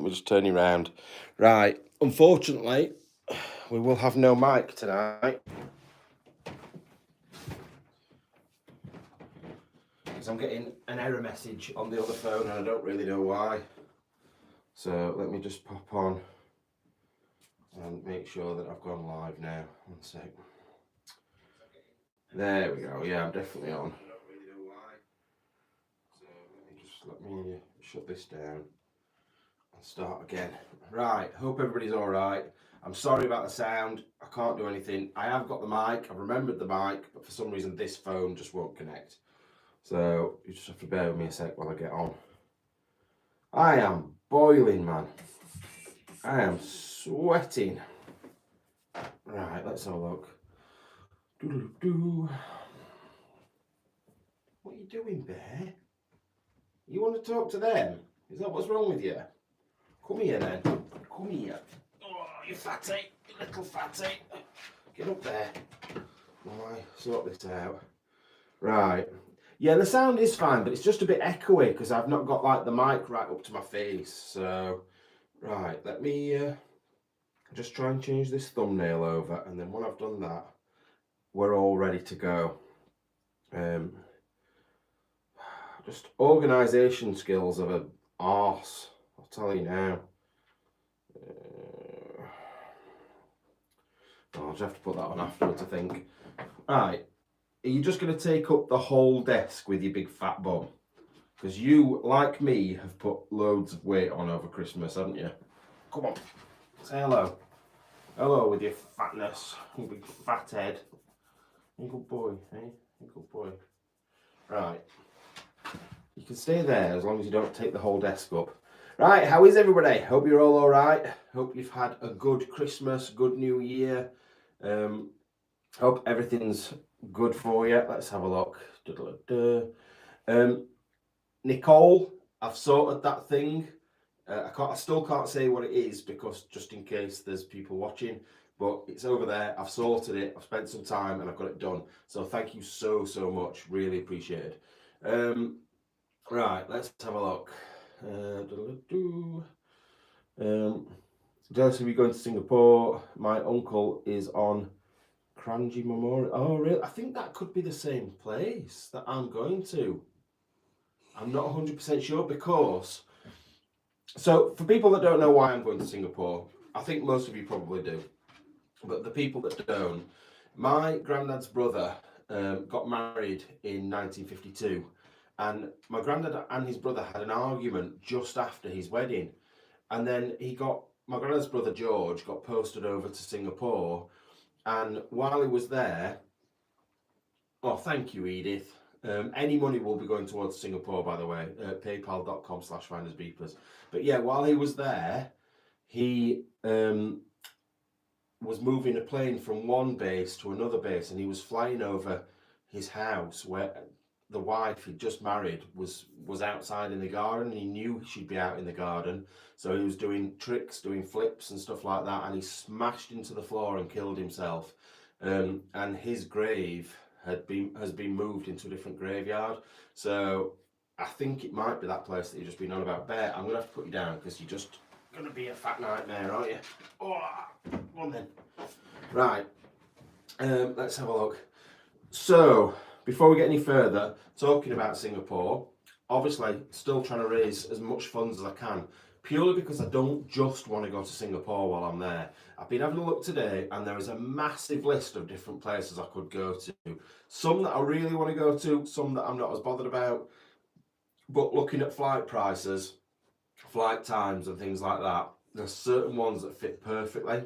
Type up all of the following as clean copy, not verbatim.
me just turn you around. Right, unfortunately, we will have no mic tonight. Because I'm getting an error message on the other phone and I don't really know why. So let me just pop on and make sure that I've gone live now. 1 sec. There we go. Yeah, I'm definitely on. I don't really know why. So let me shut this down and start again. Right, hope everybody's all right. I'm sorry about the sound. I can't do anything. I have got the mic. I've remembered the mic, but for some reason this phone just won't connect. So you just have to bear with me a sec while I get on. I am boiling, man. I am sweating. Right, let's have a look. Doo-doo-doo. What are you doing, Bear? You want to talk to them? Is that what's wrong with you? Come here then. Come here. Oh, you fatty. You little fatty. Get up there. While I sort this out. Right. Yeah, the sound is fine, but it's just a bit echoey because I've not got like the mic right up to my face. So, right, let me just try and change this thumbnail over, and then when I've done that, we're all ready to go. Just organisation skills of an arse, I'll tell you now. I'll just have to put that on afterwards, I think. Right, are you just going to take up the whole desk with your big fat bum? Because you, like me, have put loads of weight on over Christmas, haven't you? Come on, say hello. Hello with your fatness, you big fat head. You good boy, eh? You good boy. Right. You can stay there as long as you don't take the whole desk up. Right, how is everybody? Hope you're all right. Hope you've had a good Christmas, good New Year. Hope everything's good for you. Let's have a look. Nicole, I've sorted that thing. I still can't say what it is because just in case there's people watching, but it's over there. I've sorted it. I've spent some time and I've got it done. So thank you so much. Really appreciate it. Right, let's have a look. Jealous of you going to Singapore. My uncle is on Kranji Memorial. Oh, really? I think that could be the same place that I'm going to. I'm not 100% sure because... So, for people that don't know why I'm going to Singapore, I think most of you probably do. But the people that don't, my granddad's brother got married in 1952. And my granddad and his brother had an argument just after his wedding. And then my granddad's brother George got posted over to Singapore. And while he was there, oh, thank you, Edith. Any money will be going towards Singapore, by the way, paypal.com/findersbeepers. But yeah, while he was there, he was moving a plane from one base to another base, and he was flying over his house where the wife he'd just married was outside in the garden. He knew she'd be out in the garden, so he was doing tricks, doing flips and stuff like that, and he smashed into the floor and killed himself. And his grave has been moved into a different graveyard. So I think it might be that place that you've just been on about. Bear, I'm gonna have to put you down because you're just gonna be a fat nightmare, aren't you? Oh, come on then. Right, let's have a look. So before we get any further, talking about Singapore, obviously still trying to raise as much funds as I can, purely because I don't just want to go to Singapore while I'm there. I've been having a look today and there is a massive list of different places I could go to. Some that I really want to go to, some that I'm not as bothered about. But looking at flight prices, flight times and things like that, there's certain ones that fit perfectly.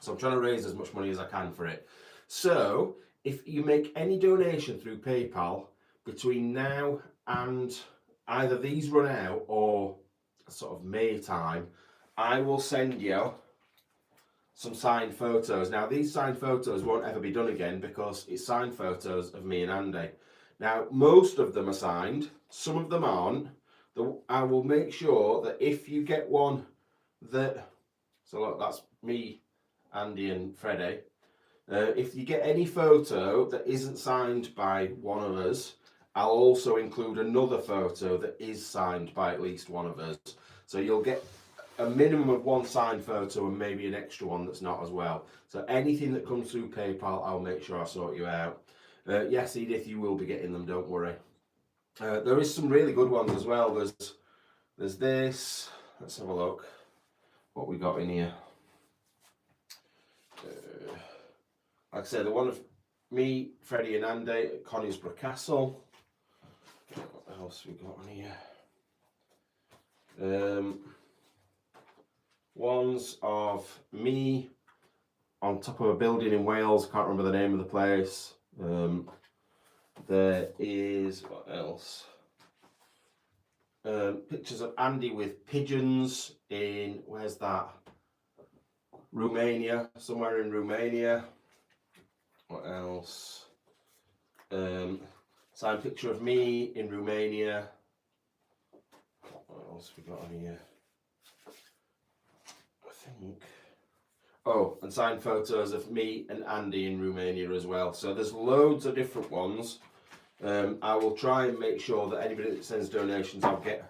So I'm trying to raise as much money as I can for it. So if you make any donation through PayPal between now and either these run out or sort of May time, I will send you some signed photos. Now these signed photos won't ever be done again because it's signed photos of me and Andy. Now most of them are signed, some of them aren't. I will make sure that if you get one that, so look, that's me, Andy and Freddy. If you get any photo that isn't signed by one of us, I'll also include another photo that is signed by at least one of us. So you'll get a minimum of one signed photo and maybe an extra one that's not as well. So anything that comes through PayPal, I'll make sure I sort you out. Yes, Edith, you will be getting them, don't worry. There is some really good ones as well. There's this. Let's have a look what we got in here. Like I said, the one of me, Freddy and Andy at Conisbrough Castle. What else we got on here? Ones of me on top of a building in Wales. Can't remember the name of the place. There is, what else? Pictures of Andy with pigeons in, where's that? Romania, somewhere in Romania. What else? Signed picture of me in Romania. What else we got on here? I think. Oh, and signed photos of me and Andy in Romania as well. So there's loads of different ones. I will try and make sure that anybody that sends donations, I'll get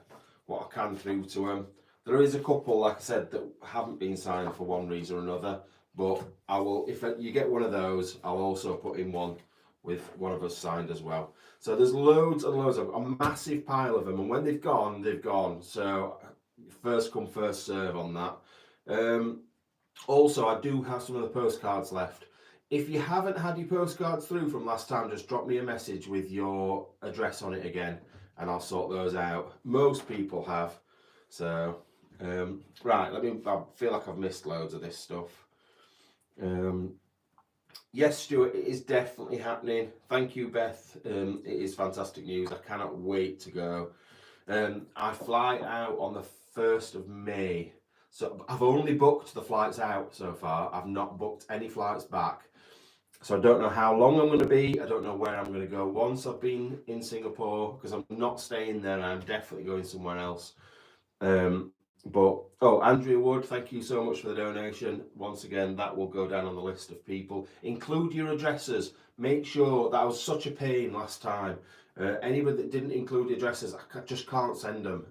what I can through to them. There is a couple, like I said, that haven't been signed for one reason or another, but I will, if you get one of those, I'll also put in one with one of us signed as well. So there's loads and loads of a massive pile of them, and when they've gone, they've gone. So first come, first serve on that. Also, I do have some of the postcards left. If you haven't had your postcards through from last time, just drop me a message with your address on it again, and I'll sort those out. Most people have. So, right, I feel like I've missed loads of this stuff. Yes, Stuart, it is definitely happening. Thank you, Beth. It is fantastic news. I cannot wait to go. I fly out on the 1st of May. So I've only booked the flights out so far. I've not booked any flights back. So I don't know how long I'm going to be. I don't know where I'm going to go once I've been in Singapore, because I'm not staying there and I'm definitely going somewhere else. Andrea Wood, thank you so much for the donation. Once again, that will go down on the list of people. Include your addresses. Make sure, that was such a pain last time. Anybody that didn't include the addresses, I just can't send them.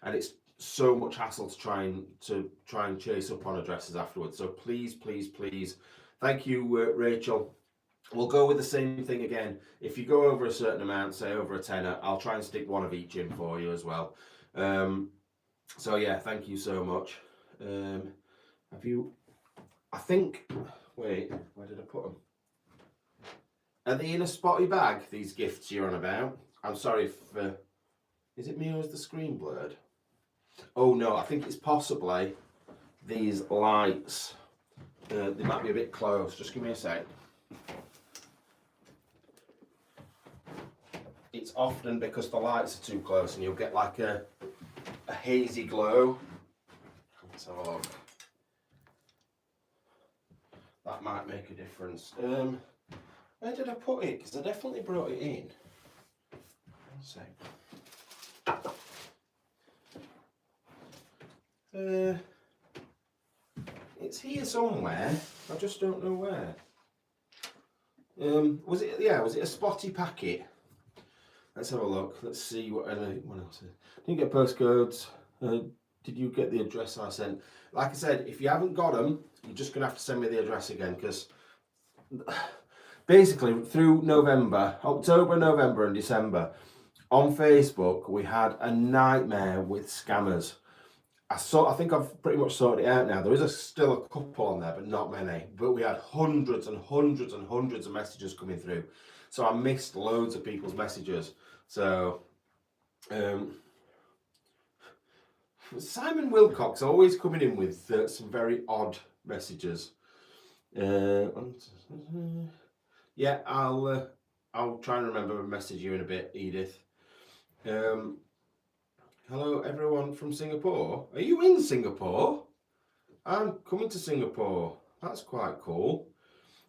And it's so much hassle to try and chase up on addresses afterwards. So please, please, please. Thank you, Rachel. We'll go with the same thing again. If you go over a certain amount, say over a tenner, I'll try and stick one of each in for you as well. So yeah, thank you so much. Have you, I think, wait, where did I put them? Are they in a spotty bag, these gifts you're on about? I'm sorry if, is it me or is the screen blurred? Oh no, I think it's possibly these lights. They might be a bit close, just give me a sec. It's often because the lights are too close and you'll get like a hazy glow. Let's have a look. That might make a difference. Where did I put it? Because I definitely brought it in. One sec. It's here somewhere. I just don't know where. Was it a spotty packet? Let's have a look. Let's see what else. Didn't get postcodes. Did you get the address I sent? Like I said, if you haven't got them, you're just going to have to send me the address again, because basically through October, November and December, on Facebook, we had a nightmare with scammers. I think I've pretty much sorted it out now. There is still a couple on there, but not many. But we had hundreds and hundreds and hundreds of messages coming through. So I missed loads of people's messages. So, Simon Wilcox always coming in with some very odd messages. Yeah, I'll try and remember to message you in a bit, Edith. Hello, everyone from Singapore. Are you in Singapore? I'm coming to Singapore. That's quite cool.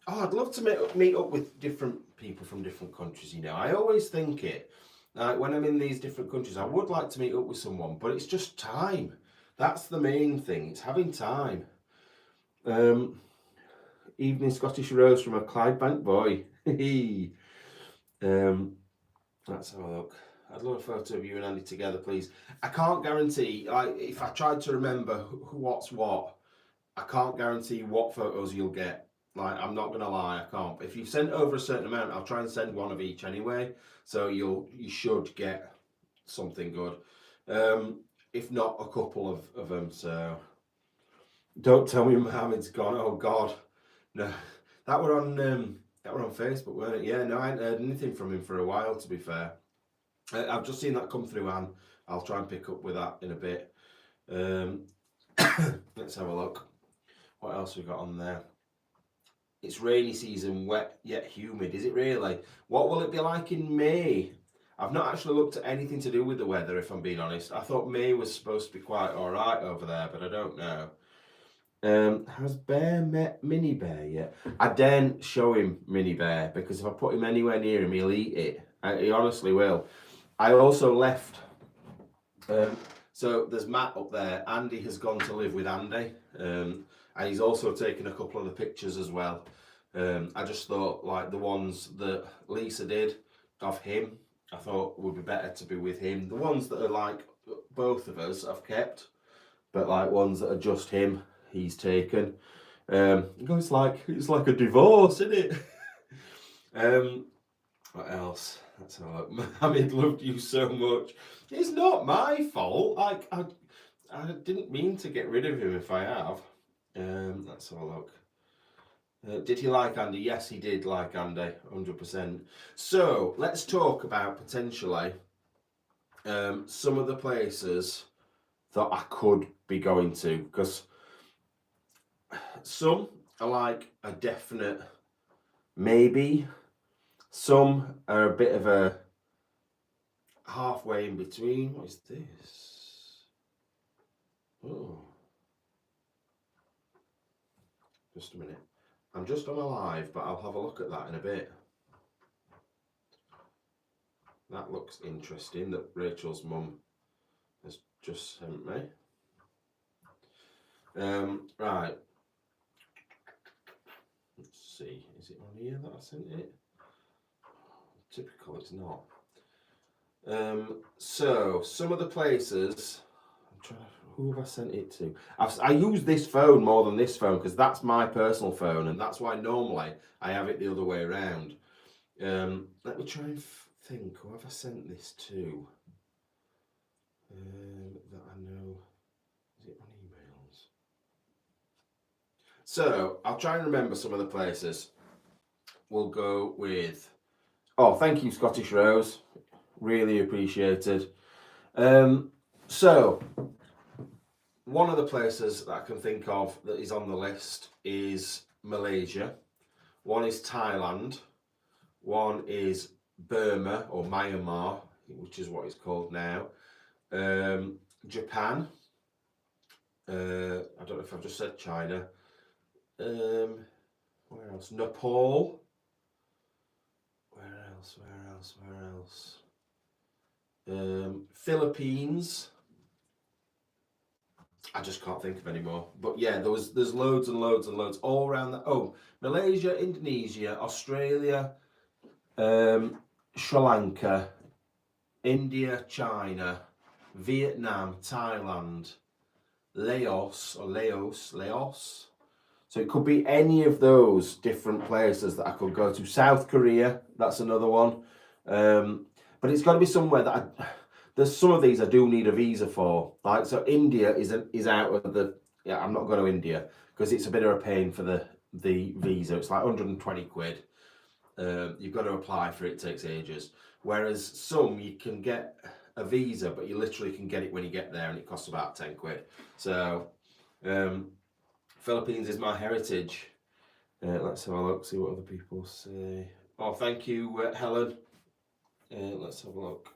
Oh, I'd love to meet up with different people from different countries, you know. I always think it. When I'm in these different countries, I would like to meet up with someone, but it's just time. That's the main thing. It's having time. Evening Scottish Rose from a Clydebank boy. Let's have a look. I'd love a photo of you and Andy together, please. I can't guarantee, like, if I tried to remember what's what, I can't guarantee what photos you'll get. Like, I'm not gonna lie, I can't. If you've sent over a certain amount, I'll try and send one of each anyway. So you should get something good. If not, a couple of them. So don't tell me Mohammed's gone. Oh God, no. That were on Facebook, weren't it? Yeah, no, I hadn't heard anything from him for a while. To be fair, I've just seen that come through, and I'll try and pick up with that in a bit. Let's have a look. What else we got on there? It's rainy season, wet yet humid. Is it really? What will it be like in May? I've not actually looked at anything to do with the weather, if I'm being honest. I thought May was supposed to be quite alright over there, but I don't know. Has Bear met Mini Bear yet? I daren't show him Mini Bear, because if I put him anywhere near him, he'll eat it. He honestly will. I also left... so there's Matt up there. Andy has gone to live with Andy. And he's also taken a couple of the pictures as well. I just thought, like, the ones that Lisa did of him, I thought would be better to be with him. The ones that are like both of us I've kept, but like ones that are just him, he's taken. It's like a divorce, isn't it? What else? Let's have a look. Mohammed loved you so much. It's not my fault. Like, I didn't mean to get rid of him if I have. Let's have a look. Did he like Andy? Yes, he did like Andy, 100%. So let's talk about potentially some of the places that I could be going to, because some are like a definite maybe, some are a bit of a halfway in between. What is this? Oh, just a minute. I'm just on a live, but I'll have a look at that in a bit. That looks interesting, that Rachel's mum has just sent me. Right. Let's see. Is it on here that I sent it? Typical, it's not. So, some of the places... I'm trying to... Who have I sent it to? I use this phone more than this phone, because that's my personal phone, and that's why normally I have it the other way around. Let me try and think. Who have I sent this to? That I know. Is it on emails? So I'll try and remember some of the places. We'll go with... Oh, thank you, Scottish Rose. Really appreciated. So... One of the places that I can think of that is on the list is Malaysia. One is Thailand. One is Burma or Myanmar, which is what it's called now. Japan. I don't know if I've just said China. Where else? Nepal. Where else? Philippines. I just can't think of any more. But yeah, there's loads and loads and loads all around that. Oh, Malaysia, Indonesia, Australia, Sri Lanka, India, China, Vietnam, Thailand, Laos. So it could be any of those different places that I could go to. South Korea, that's another one. But it's got to be somewhere that there's some of these I do need a visa for. Like, so India is out of the... Yeah, I'm not going to India because it's a bit of a pain for the visa. It's like 120 quid. You've got to apply for it. It takes ages. Whereas some, you can get a visa, but you literally can get it when you get there and it costs about 10 quid. So, Philippines is my heritage. Let's have a look, see what other people say. Oh, thank you, Helen. Let's have a look.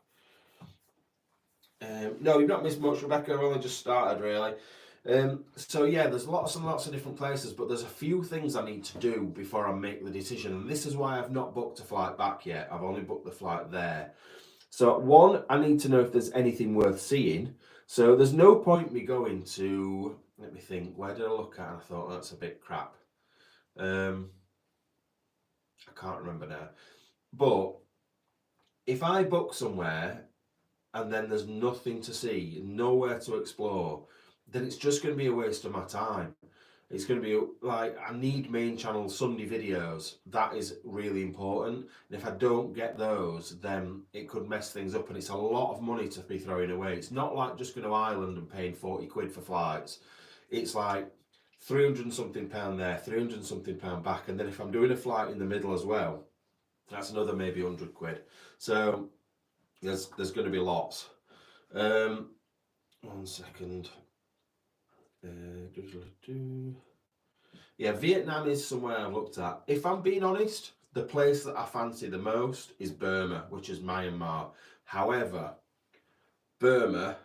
No, you've not missed much, Rebecca. I've only just started, really. So yeah, there's lots and lots of different places, but there's a few things I need to do before I make the decision. And this is why I've not booked a flight back yet. I've only booked the flight there. So one, I need to know if there's anything worth seeing. So there's no point me going to, let me think, where did I look at? And I thought, that's a bit crap. I can't remember now. But if I book somewhere and then there's nothing to see, nowhere to explore, then it's just going to be a waste of my time. It's going to be like, I need main channel Sunday videos. That is really important. And if I don't get those, then it could mess things up. And it's a lot of money to be throwing away. It's not like just going to Ireland and paying 40 quid for flights. It's like 300 and something pound there, 300 and something pound back. And then if I'm doing a flight in the middle as well, that's another maybe 100 quid. So there's going to be lots. 1 second. Yeah, Vietnam is somewhere I've looked at. If I'm being honest, the place that I fancy the most is Burma, which is Myanmar. However, Burma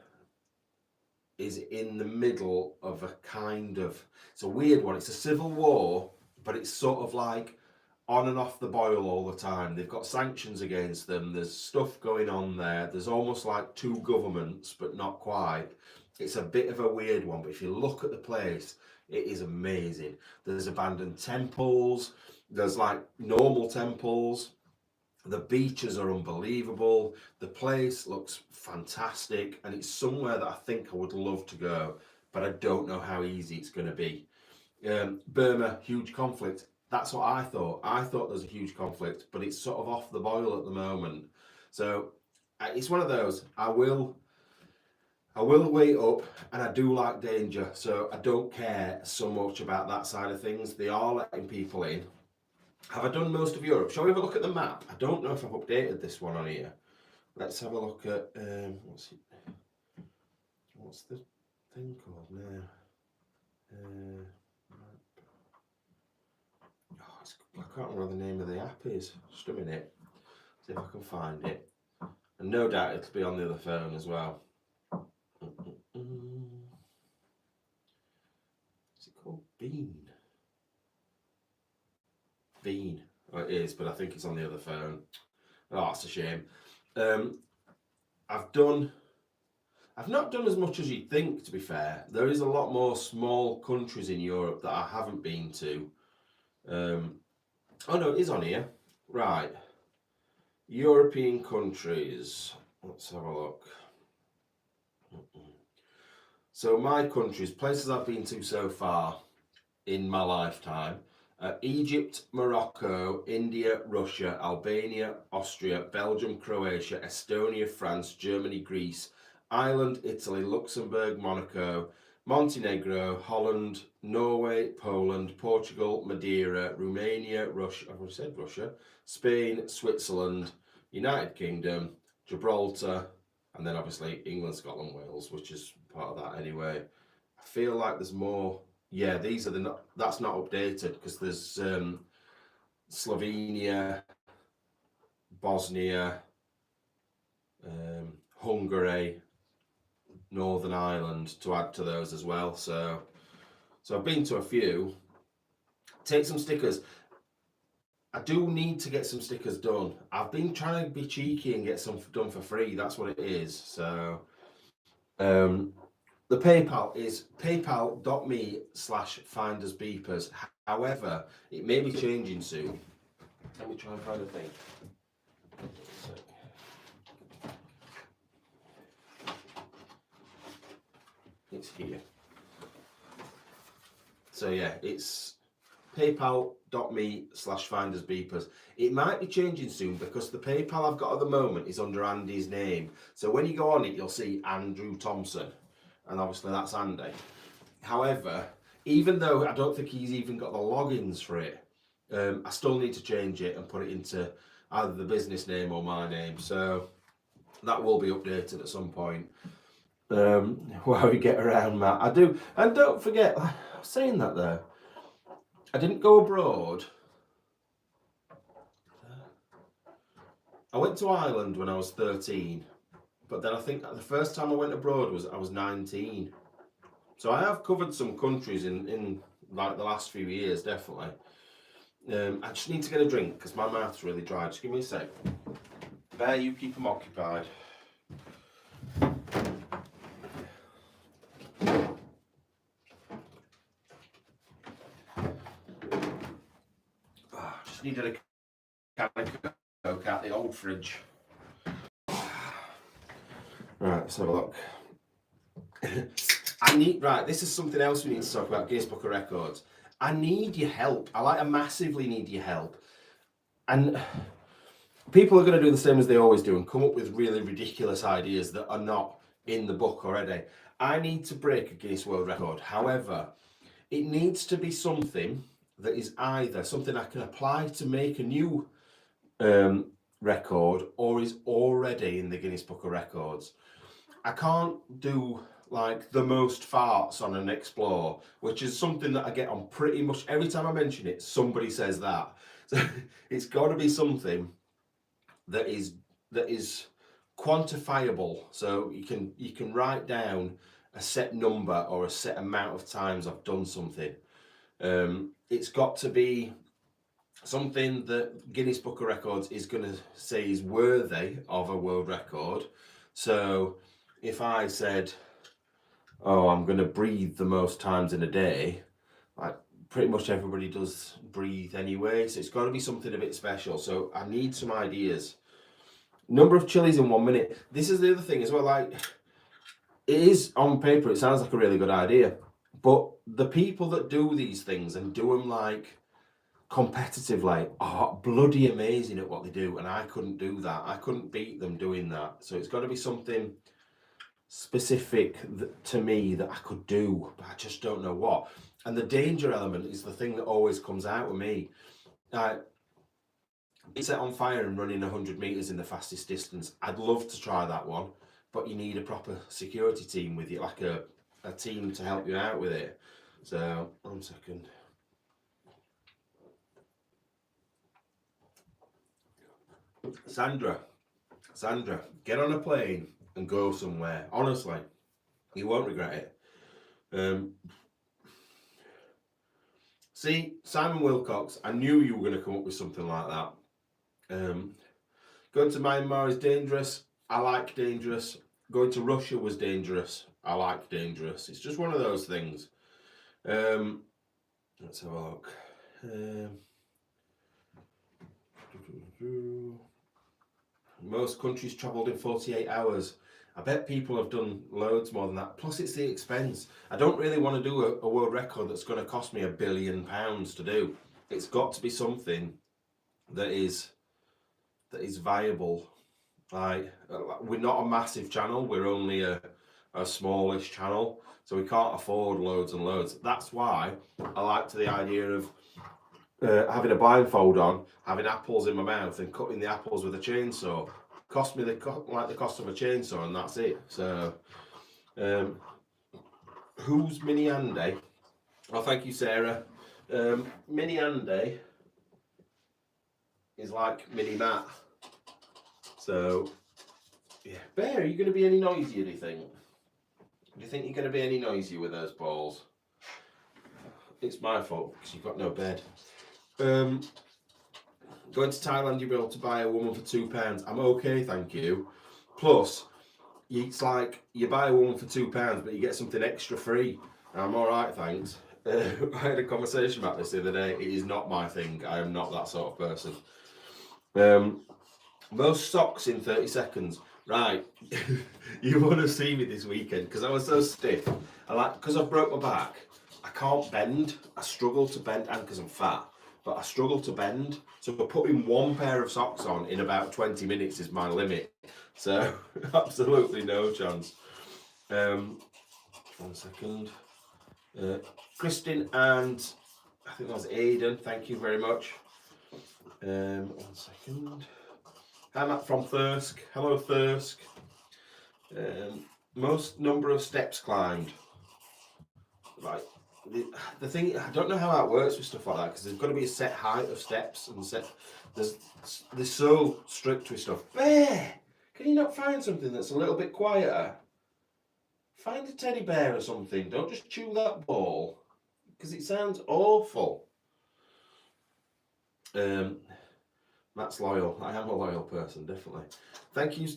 is in the middle of a kind of, it's a weird one. It's a civil war, but it's sort of like on and off the boil all the time. They've got sanctions against them. There's stuff going on there. There's almost like two governments, but not quite. It's a bit of a weird one, but if you look at the place, it is amazing. There's abandoned temples. There's like normal temples. The beaches are unbelievable. The place looks fantastic, and it's somewhere that I think I would love to go, but I don't know how easy it's going to be. Burma, huge conflict. That's what I thought. I thought there's a huge conflict, but it's sort of off the boil at the moment. So it's one of those. I will wait up, and I do like danger, so I don't care so much about that side of things. They are letting people in. Have I done most of Europe? Shall we have a look at the map? I don't know if I've updated this one on here. Let's have a look at, what's the thing called now? I can't remember what the name of the app is. Just a minute. See if I can find it. And no doubt it'll be on the other phone as well. Is it called Bean? Bean. Oh, it is, but I think it's on the other phone. Oh, that's a shame. I've not done as much as you'd think, to be fair. There is a lot more small countries in Europe that I haven't been to. Oh no, it is on here. Right. European countries. Let's have a look. So my countries, places I've been to so far in my lifetime, Egypt, Morocco, India, Russia, Albania, Austria, Belgium, Croatia, Estonia, France, Germany, Greece, Ireland, Italy, Luxembourg, Monaco, Montenegro, Holland, Norway, Poland, Portugal, Madeira, Romania, Russia, I've already said Russia, Spain, Switzerland, United Kingdom, Gibraltar, and then obviously England, Scotland, Wales, which is part of that anyway. I feel like there's more. Yeah, these are that's not updated because there's Slovenia, Bosnia, Hungary, Northern Ireland to add to those as well. So I've been to a few. Take some stickers. I do need to get some stickers done. I've been trying to be cheeky and get some done for free. That's what it is. So the PayPal is paypal.me/findersbeepers. However, it may be changing soon. Let me try and find a thing. It's here. So yeah, it's paypal.me/findersbeepers. It might be changing soon because the PayPal I've got at the moment is under Andy's name. So when you go on it, you'll see Andrew Thompson. And obviously that's Andy. However, even though I don't think he's even got the logins for it, I still need to change it and put it into either the business name or my name. So that will be updated at some point. While we get around, Matt. I do. And don't forget, saying that though, I didn't go abroad. I went to Ireland when I was 13. But then I think the first time I went abroad I was 19. So I have covered some countries in like the last few years, definitely. I just need to get a drink because my mouth's really dry. Just give me a sec. Bear, you keep them occupied. Just needed a can of Coke out the old fridge. Right, let's have a look. Right, this is something else we need to talk about, Guinness Book of Records. I need your help. I massively need your help. And people are going to do the same as they always do and come up with really ridiculous ideas that are not in the book already. I need to break a Guinness World Record. However, it needs to be something that is either something I can apply to make a new record or is already in the Guinness Book of Records. I can't do like the most farts on an Explore, which is something that I get on pretty much every time I mention it, somebody says that. So it's got to be something that is quantifiable, so you can write down a set number or a set amount of times I've done something. It's got to be something that Guinness Book of Records is going to say is worthy of a world record. So if I said, oh, I'm going to breathe the most times in a day, like pretty much everybody does breathe anyway, so it's got to be something a bit special. So I need some ideas. Number of chilies in 1 minute. This is the other thing as well, like, it is on paper, it sounds like a really good idea, but the people that do these things and do them like competitively are bloody amazing at what they do, and I couldn't do that. I couldn't beat them doing that. So it's got to be something specific to me that I could do, but I just don't know what. And the danger element is the thing that always comes out with me. It's set on fire and running 100 meters in the fastest distance. I'd love to try that one, but you need a proper security team with you, like a team to help you out with it. So 1 second. Sandra, get on a plane and go somewhere. Honestly, you won't regret it. See, Simon Wilcox, I knew you were going to come up with something like that. Going to Myanmar is dangerous. I like dangerous. Going to Russia was dangerous. I like dangerous. It's just one of those things. Let's have a look. Most countries travelled in 48 hours. I bet people have done loads more than that. Plus, it's the expense. I don't really want to do a world record that's going to cost me £1 billion to do. It's got to be something that is viable. Like, we're not a massive channel. We're only a smallish channel, so we can't afford loads and loads. That's why I liked the idea of having a blindfold on, having apples in my mouth, and cutting the apples with a chainsaw. Cost me the cost of a chainsaw, and that's it. So, who's Mini Andy? Oh, thank you, Sarah. Mini Andy is like Mini Matt. So, yeah. Bear, are you going to be any noisier, do you think? Do you think you're going to be any noisier with those balls? It's my fault because you've got no bed. Going to Thailand, you'll be able to buy a woman for £2. I'm okay, thank you. Plus, it's like you buy a woman for £2, but you get something extra free. I'm all right, thanks. I had a conversation about this the other day. It is not my thing. I am not that sort of person. Most socks in 30 seconds. Right, you want to see me this weekend because I was so stiff. Because I broke my back, I can't bend. I struggle to bend, and because I'm fat, but I struggle to bend. So putting one pair of socks on in about 20 minutes is my limit. So absolutely no chance. 1 second. Kristen and I think that was Aidan. Thank you very much. 1 second. Hi, Matt from Thirsk. Hello, Thirsk. Most number of steps climbed. Right. The thing, I don't know how that works with stuff like that, because there's got to be a set height of steps and they're so strict with stuff. Bear, can you not find something that's a little bit quieter? Find a teddy bear or something. Don't just chew that ball, because it sounds awful. Matt's loyal. I am a loyal person, definitely. Thank you.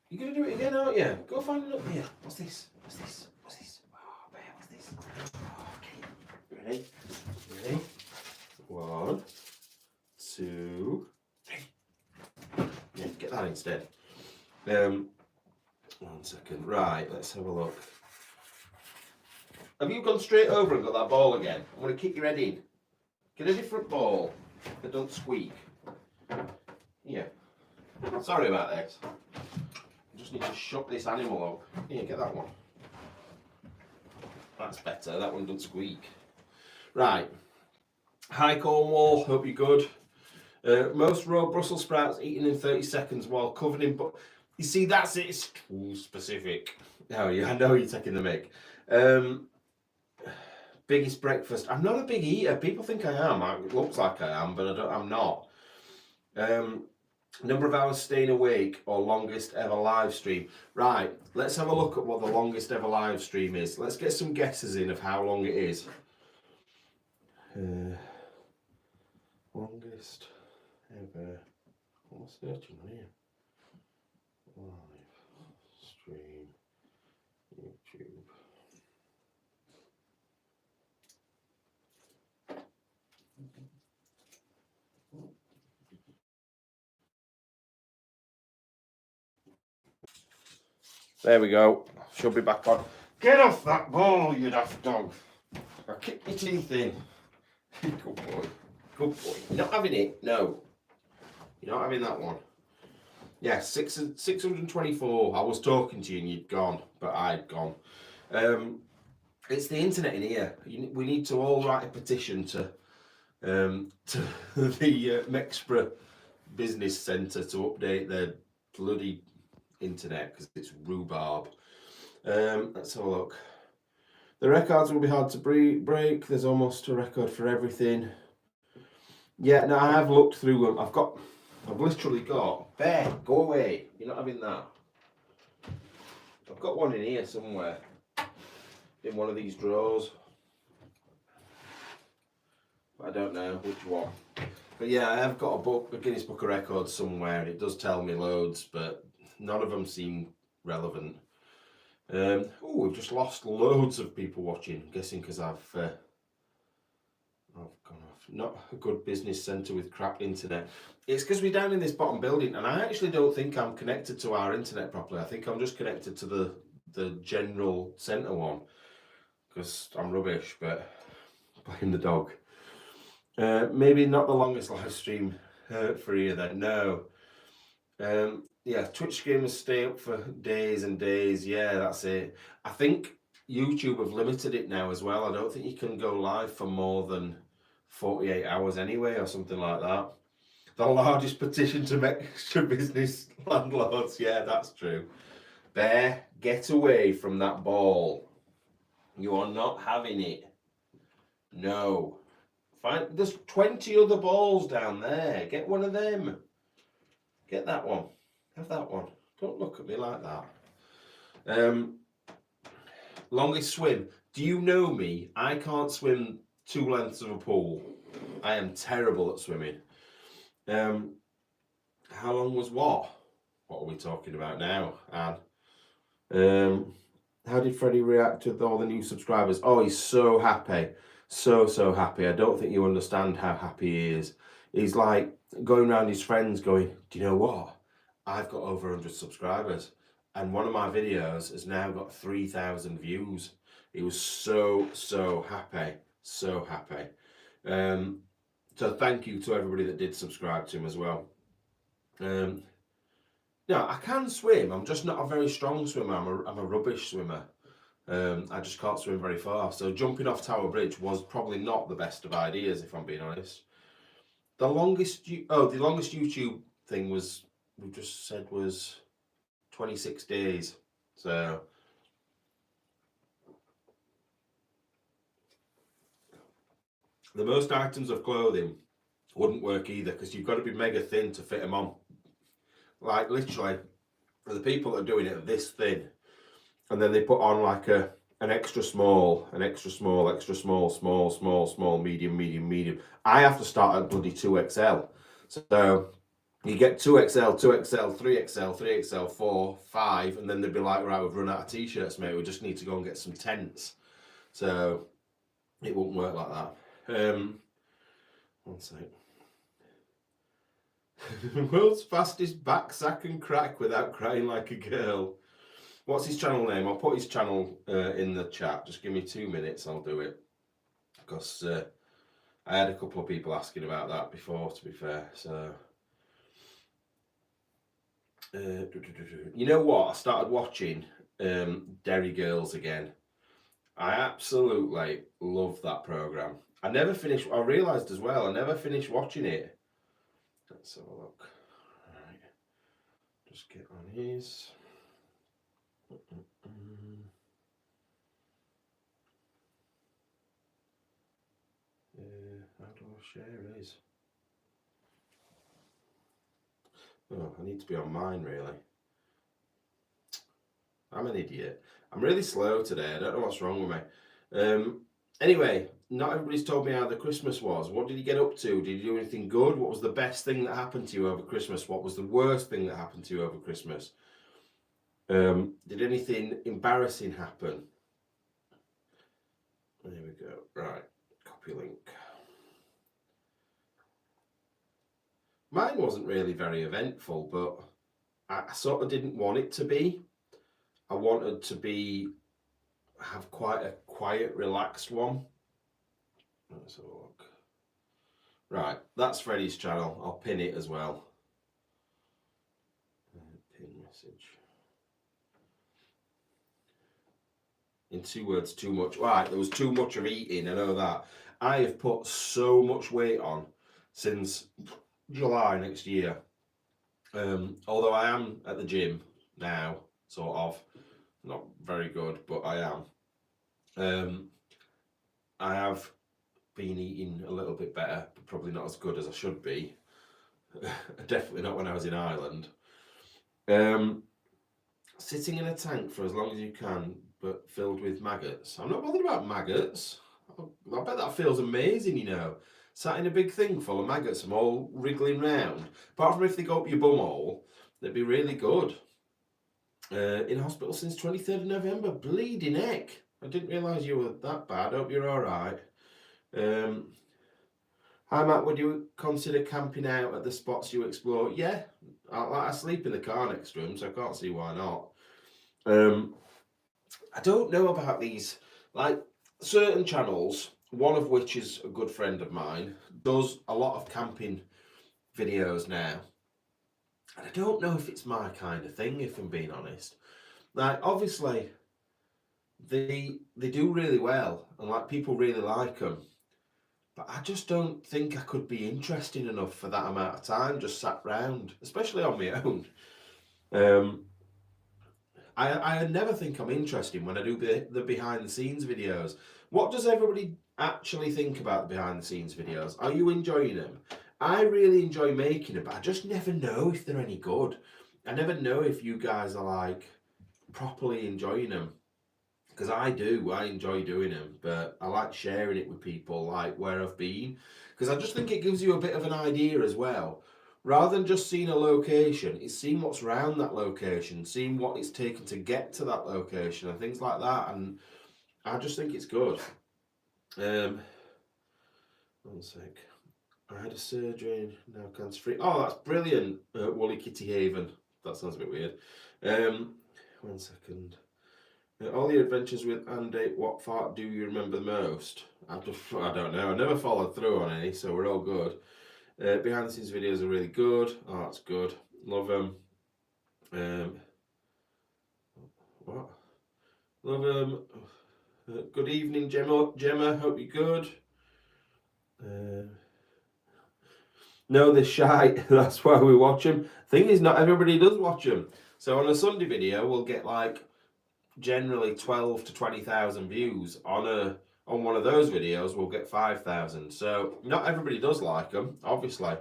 You're going to do it again, aren't you? Go find it up here. What's this? What's this? What's this? Oh, bear, what's this? Oh, okay. Ready? Ready? 1, 2, 3. Yeah, get that instead. 1 second. Right, let's have a look. Have you gone straight over and got that ball again? I'm going to kick your head in. Get a different ball that don't squeak. Yeah. Sorry about this. I just need to shut this animal up. Here, get that one. That's better. That one doesn't squeak. Right. Hi Cornwall. Hope you're good. Most raw Brussels sprouts eaten in 30 seconds while covered in. But you see, that's it. It's too specific. Oh yeah, I know you're taking the mic. Biggest breakfast. I'm not a big eater. People think I am. It looks like I am, but I'm not. Number of hours staying awake or longest ever live stream. Right, let's have a look at what the longest ever live stream is. Let's get some guesses in of how long it is. Longest ever. What's searching on here? Live stream. YouTube. There we go. Should be back on. Get off that ball, you daft dog. I'll kick your teeth in. Good boy. Good boy. You're not having it? No. You're not having that one. Yeah, 624. I was talking to you and you'd gone, but I'd gone. It's the internet in here. We need to all write a petition to the Mexborough Business Centre to update their bloody internet because it's rhubarb. Let's have a look. The records will be hard to break. There's almost a record for everything. Yeah, no, I have looked through them. I've literally got. Bear, go away. You're not having that. I've got one in here somewhere. In one of these drawers. I don't know which one. But yeah, I have got a Guinness Book of Records somewhere, and it does tell me loads, but none of them seem relevant. We've just lost loads of people watching. I'm guessing because I've gone off. Not a good business centre with crap internet. It's because we're down in this bottom building, and I actually don't think I'm connected to our internet properly. I think I'm just connected to the general centre one, because I'm rubbish, but blame the dog. Maybe not the longest live stream for you then. No. Yeah, Twitch streamers stay up for days and days. Yeah, that's it. I think YouTube have limited it now as well. I don't think you can go live for more than 48 hours anyway, or something like that. The largest petition to make extra business landlords. Yeah, that's true. Bear, get away from that ball. You are not having it. No. Fine. There's 20 other balls down there. Get one of them. Get that one. Have that one. Don't look at me like that. Longest swim. Do you know me? I can't swim 2 lengths of a pool. I am terrible at swimming. How long was what? What are we talking about now? And how did Freddy react with all the new subscribers? Oh, he's so happy. So happy. I don't think you understand how happy he is. He's like going around his friends going, do you know what? I've got over 100 subscribers. And one of my videos has now got 3,000 views. He was so happy. So happy. So thank you to everybody that did subscribe to him as well. Yeah, I can swim. I'm just not a very strong swimmer. I'm a rubbish swimmer. I just can't swim very far. So jumping off Tower Bridge was probably not the best of ideas, if I'm being honest. The longest YouTube thing was, we just said, was 26 days. So the most items of clothing wouldn't work either, because you've got to be mega thin to fit them on. Like literally, for the people that are doing it this thin, and then they put on like an extra small, extra small, medium. I have to start at bloody 2XL. So you get 2XL, 2XL, 3XL, 3XL, 4, 5, and then they'd be like, right, we've run out of t-shirts, mate. We just need to go and get some tents. So it won't work like that. One sec. World's fastest back, sack and crack without crying like a girl. What's his channel name? I'll put his channel in the chat. Just give me 2 minutes, I'll do it. Because I had a couple of people asking about that before, to be fair. So, you know what? I started watching Derry Girls again. I absolutely love that programme. I never finished, I realised as well, I never finished watching it. Let's have a look. Right. Just get on his. How do I share his? Oh, I need to be on mine, really. I'm an idiot. I'm really slow today. I don't know what's wrong with me. Anyway, not everybody's told me how the Christmas was. What did you get up to? Did you do anything good? What was the best thing that happened to you over Christmas? What was the worst thing that happened to you over Christmas? Did anything embarrassing happen? There we go. Right, copy link. Mine wasn't really very eventful, but I sort of didn't want it to be. I wanted to have quite a quiet, relaxed one. Let's have a look. Right, that's Freddy's channel. I'll pin it as well. Pin message. In 2 words, too much. Right, there was too much of eating, I know that. I have put so much weight on since July next year. Although I am at the gym now, sort of. Not very good, but I am. I have been eating a little bit better, but probably not as good as I should be. Definitely not when I was in Ireland. Sitting in a tank for as long as you can, but filled with maggots. I'm not bothered about maggots. I bet that feels amazing, you know. Sat in a big thing full of maggots, I'm all wriggling round. Apart from if they go up your bum hole, they'd be really good. In hospital since 23rd of November. Bleeding heck. I didn't realise you were that bad. Hope you're alright. Hi Matt, would you consider camping out at the spots you explore? Yeah, I sleep in the car next to him, so I can't see why not. I don't know about these, like certain channels, one of which is a good friend of mine, does a lot of camping videos now. And I don't know if it's my kind of thing, if I'm being honest. Like, obviously, they do really well, and like people really like them. But I just don't think I could be interesting enough for that amount of time just sat round, especially on my own. I never think I'm interesting when I do the behind the scenes videos. What does everybody actually think about the behind the scenes videos? Are you enjoying them? I really enjoy making them, but I just never know if they're any good. I never know if you guys are like properly enjoying them. Because I do, I enjoy doing them, but I like sharing it with people, like where I've been. Because I just think it gives you a bit of an idea as well. Rather than just seeing a location, it's seeing what's around that location, seeing what it's taken to get to that location and things like that. And I just think it's good. 1 sec. I had a surgery, now cancer free. Oh, that's brilliant, Woolly Kitty Haven. That sounds a bit weird. 1 second. All the adventures with Andy, what part do you remember the most? I don't know. I never followed through on any, so we're all good. Behind the scenes videos are really good. Oh, that's good. Love them. What? Love them. Good evening, Gemma. Hope you're good. No, they're shy. That's why we watch them. Thing is, not everybody does watch them. So on a Sunday video, we'll get like generally 12 to 20,000 views. On one of those videos, we'll get 5,000. So not everybody does like them, obviously.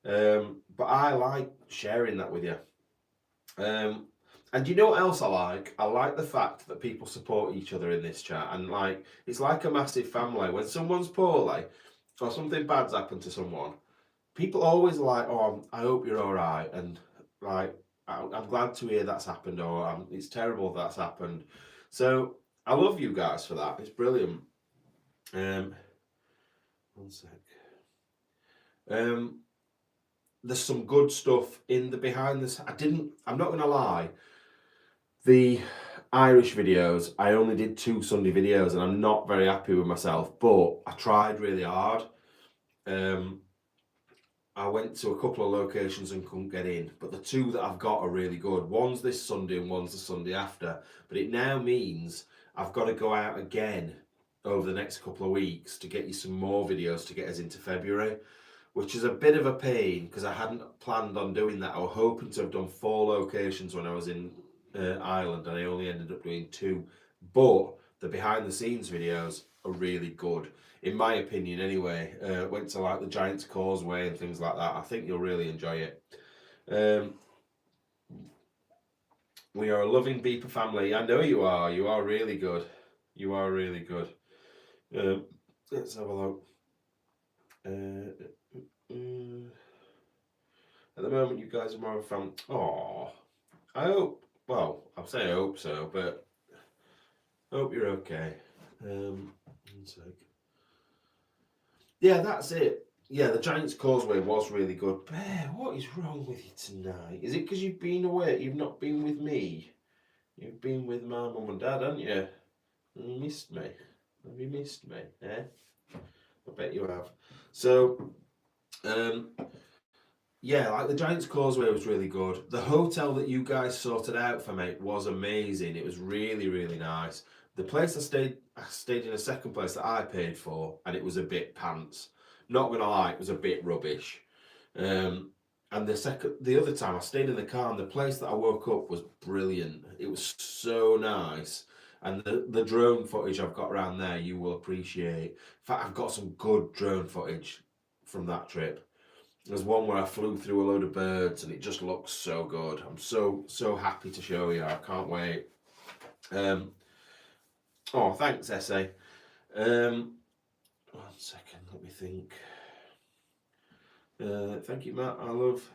But I like sharing that with you. And you know what else I like? I like the fact that people support each other in this chat. And like, it's like a massive family. When someone's poorly or something bad's happened to someone, people always are like, oh, I hope you're all right. And like, I'm glad to hear that's happened, or it's terrible that's happened. So I love you guys for that. It's brilliant. 1 sec. There's some good stuff in the behind this. I'm not gonna lie. The Irish videos, I only did 2 Sunday videos, and I'm not very happy with myself, but I tried really hard. I went to a couple of locations and couldn't get in, but the 2 that I've got are really good. One's this Sunday and one's the Sunday after, but it now means I've got to go out again over the next couple of weeks to get you some more videos to get us into February, which is a bit of a pain because I hadn't planned on doing that. I was hoping to have done 4 locations when I was in Ireland, and I only ended up doing 2. But the behind the scenes videos are really good, in my opinion anyway. Went to like the Giant's Causeway and things like that. I think you'll really enjoy it. We are a loving beeper family. I know you are. You are really good. You are really good. Let's have a look. At the moment, you guys are more of a fan. Oh, I hope. Well, I'll say I hope so, but I hope you're okay. One sec. Yeah, that's it. Yeah, the Giant's Causeway was really good. Bear, what is wrong with you tonight? Is it because you've been away? You've not been with me? You've been with my mum and dad, haven't you? You missed me. Have you missed me? Eh? I bet you have. So, yeah, like the Giant's Causeway was really good. The hotel that you guys sorted out for me was amazing. It was really, really nice. The place I stayed in a second place that I paid for, and it was a bit pants. Not gonna lie, it was a bit rubbish. And the other time I stayed in the car, and the place that I woke up was brilliant. It was so nice. And the drone footage I've got around there, you will appreciate. In fact, I've got some good drone footage from that trip. There's one where I flew through a load of birds, and it just looks so good. I'm so happy to show you. I can't wait. Oh, thanks, Essay. 1 second, let me think. Thank you, Matt. I love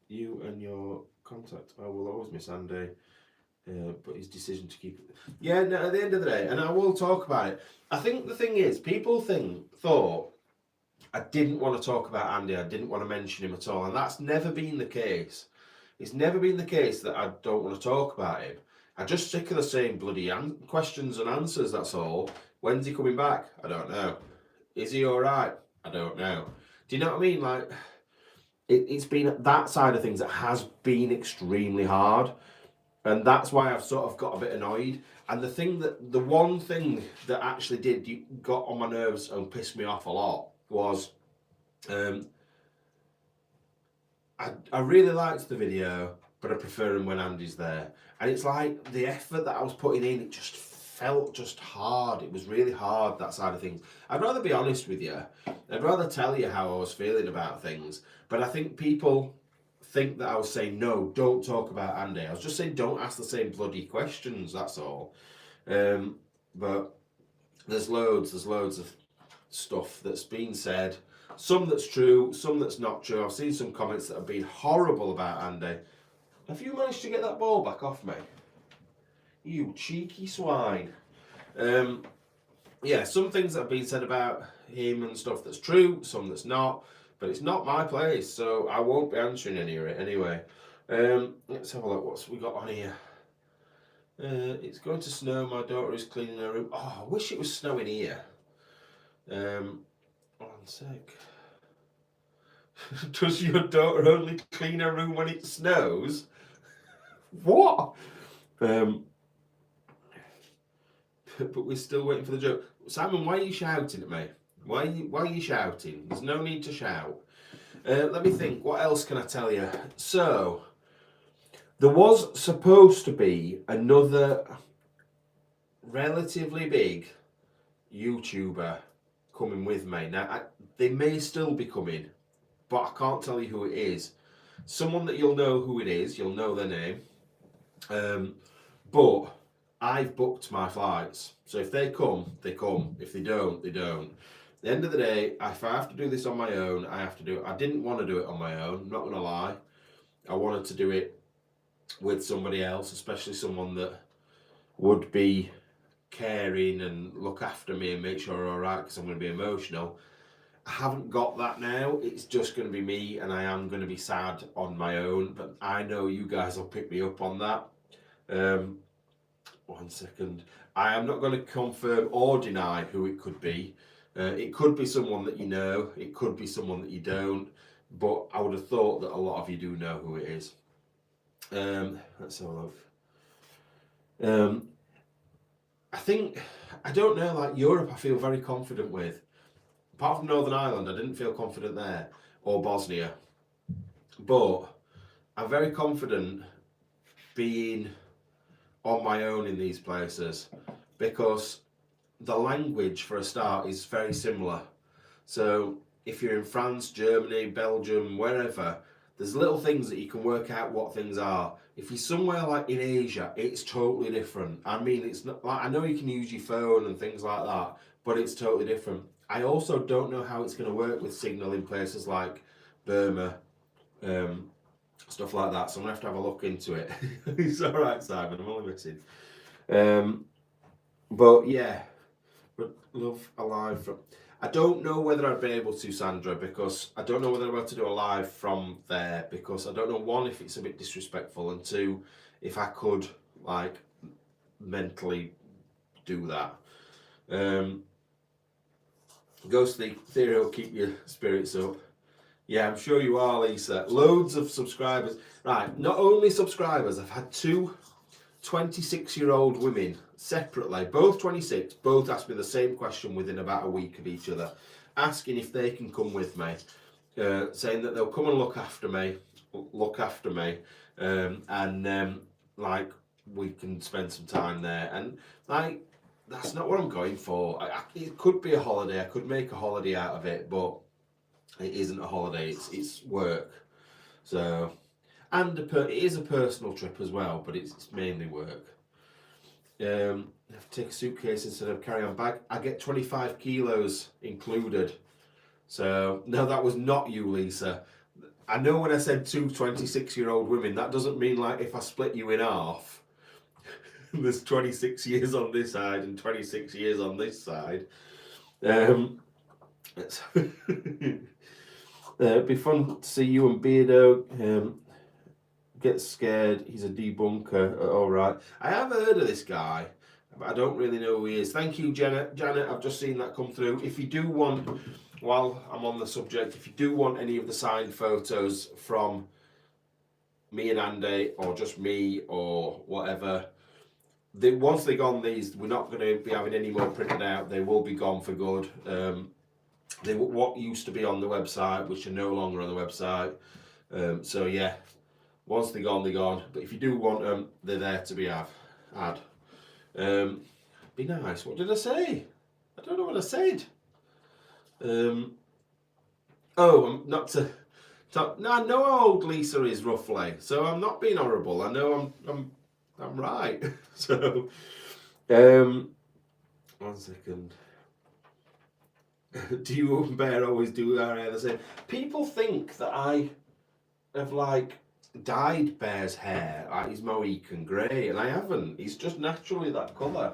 you and your contact. I will always miss Andy, but his decision to keep it. Yeah, no, at the end of the day, and I will talk about it. I think the thing is, people thought I didn't want to talk about Andy. I didn't want to mention him at all, and that's never been the case. It's never been the case that I don't want to talk about him. I'm just sick of the same bloody questions and answers, that's all. When's he coming back? I don't know. Is he alright? I don't know. Do you know what I mean? Like, it's been that side of things that has been extremely hard. And that's why I've sort of got a bit annoyed. And the one thing that actually got on my nerves and pissed me off a lot was, I really liked the video, but I prefer him when Andy's there. And it's like the effort that I was putting in, it just felt just hard. It was really hard, that side of things. I'd rather be honest with you. I'd rather tell you how I was feeling about things. But I think people think that I was saying, no, don't talk about Andy. I was just saying, don't ask the same bloody questions, that's all. But there's loads of stuff that's been said. Some that's true, some that's not true. I've seen some comments that have been horrible about Andy. Have you managed to get that ball back off me? You cheeky swine. Yeah, some things that have been said about him and stuff that's true, some that's not. But it's not my place, so I won't be answering any of it anyway. Let's have a look. What's we got on here? It's going to snow. My daughter is cleaning her room. Oh, I wish it was snowing here. 1 sec. Does your daughter only clean her room when it snows? What? But we're still waiting for the joke. Simon, why are you shouting at me? Why are you shouting? There's no need to shout. Let me think. What else can I tell you? So, there was supposed to be another relatively big YouTuber coming with me. Now, they may still be coming, but I can't tell you who it is. Someone that you'll know who it is. You'll know their name. But I've booked my flights. So if they come, they come. If they don't, they don't. At the end of the day, if I have to do this on my own, I have to do it. I didn't want to do it on my own, I'm not going to lie. I wanted to do it with somebody else, especially someone that would be caring and look after me and make sure I'm alright, because I'm going to be emotional. I haven't got that now. It's just going to be me, and I am going to be sad on my own, but I know you guys will pick me up on that. One second. I am not going to confirm or deny who it could be. It could be someone that you know. It could be someone that you don't. But I would have thought that a lot of you do know who it is. Let's have a look. I think, I don't know, like Europe I feel very confident with. Apart from Northern Ireland, I didn't feel confident there. Or Bosnia. But I'm very confident being on my own in these places, because the language for a start is very similar. So if you're in France, Germany, Belgium, wherever, there's little things that you can work out what things are. If you're somewhere like in Asia, it's totally different. I mean, it's not like, I know you can use your phone and things like that, but it's totally different. I also don't know how it's going to work with signal in places like Burma, stuff like that. So I'm going to have a look into it. It's all right, Simon. I'm only missing. But yeah, but love a live from. I don't know whether I'd be able to, Sandra, because I don't know whether I'm able to do a live from there, because I don't know, one, if it's a bit disrespectful, and two, if I could like mentally do that. Ghostly theory will keep your spirits up. Yeah, I'm sure you are, Lisa. Loads of subscribers. Right, not only subscribers, I've had two 26-year-old women separately, both 26, both asked me the same question within about a week of each other, asking if they can come with me, saying that they'll come and look after me, and like we can spend some time there. And like, that's not what I'm going for. It could be a holiday. I could make a holiday out of it, but it isn't a holiday. It's work. So. And it is a personal trip as well, but it's mainly work. I have to take a suitcase instead of carry-on bag. I get 25 kilos included. So, no, that was not you, Lisa. I know when I said two 26-year-old women, that doesn't mean like if I split you in half, there's 26 years on this side and 26 years on this side. It'd be fun to see you and Beardo. Get scared, he's a debunker. All right, I have heard of this guy, but I don't really know who he is. Thank you, Janet. I've just seen that come through. If you do want, while I'm on the subject, if you do want any of the signed photos from me and Andy, or just me, or whatever, once they're gone, these, we're not going to be having any more printed out. They will be gone for good. What used to be on the website, which are no longer on the website. So yeah. Once they're gone, they're gone. But if you do want them, they're there to be had. Be nice. What did I say? I don't know what I said. Not to talk. No, I know how old Lisa is roughly, so I'm not being horrible. I know I'm right. So, 1 second. Do you and Bear always do our hair the same? People think that I have like dyed Bear's hair, like he's Mohican grey, and I haven't. He's just naturally that colour.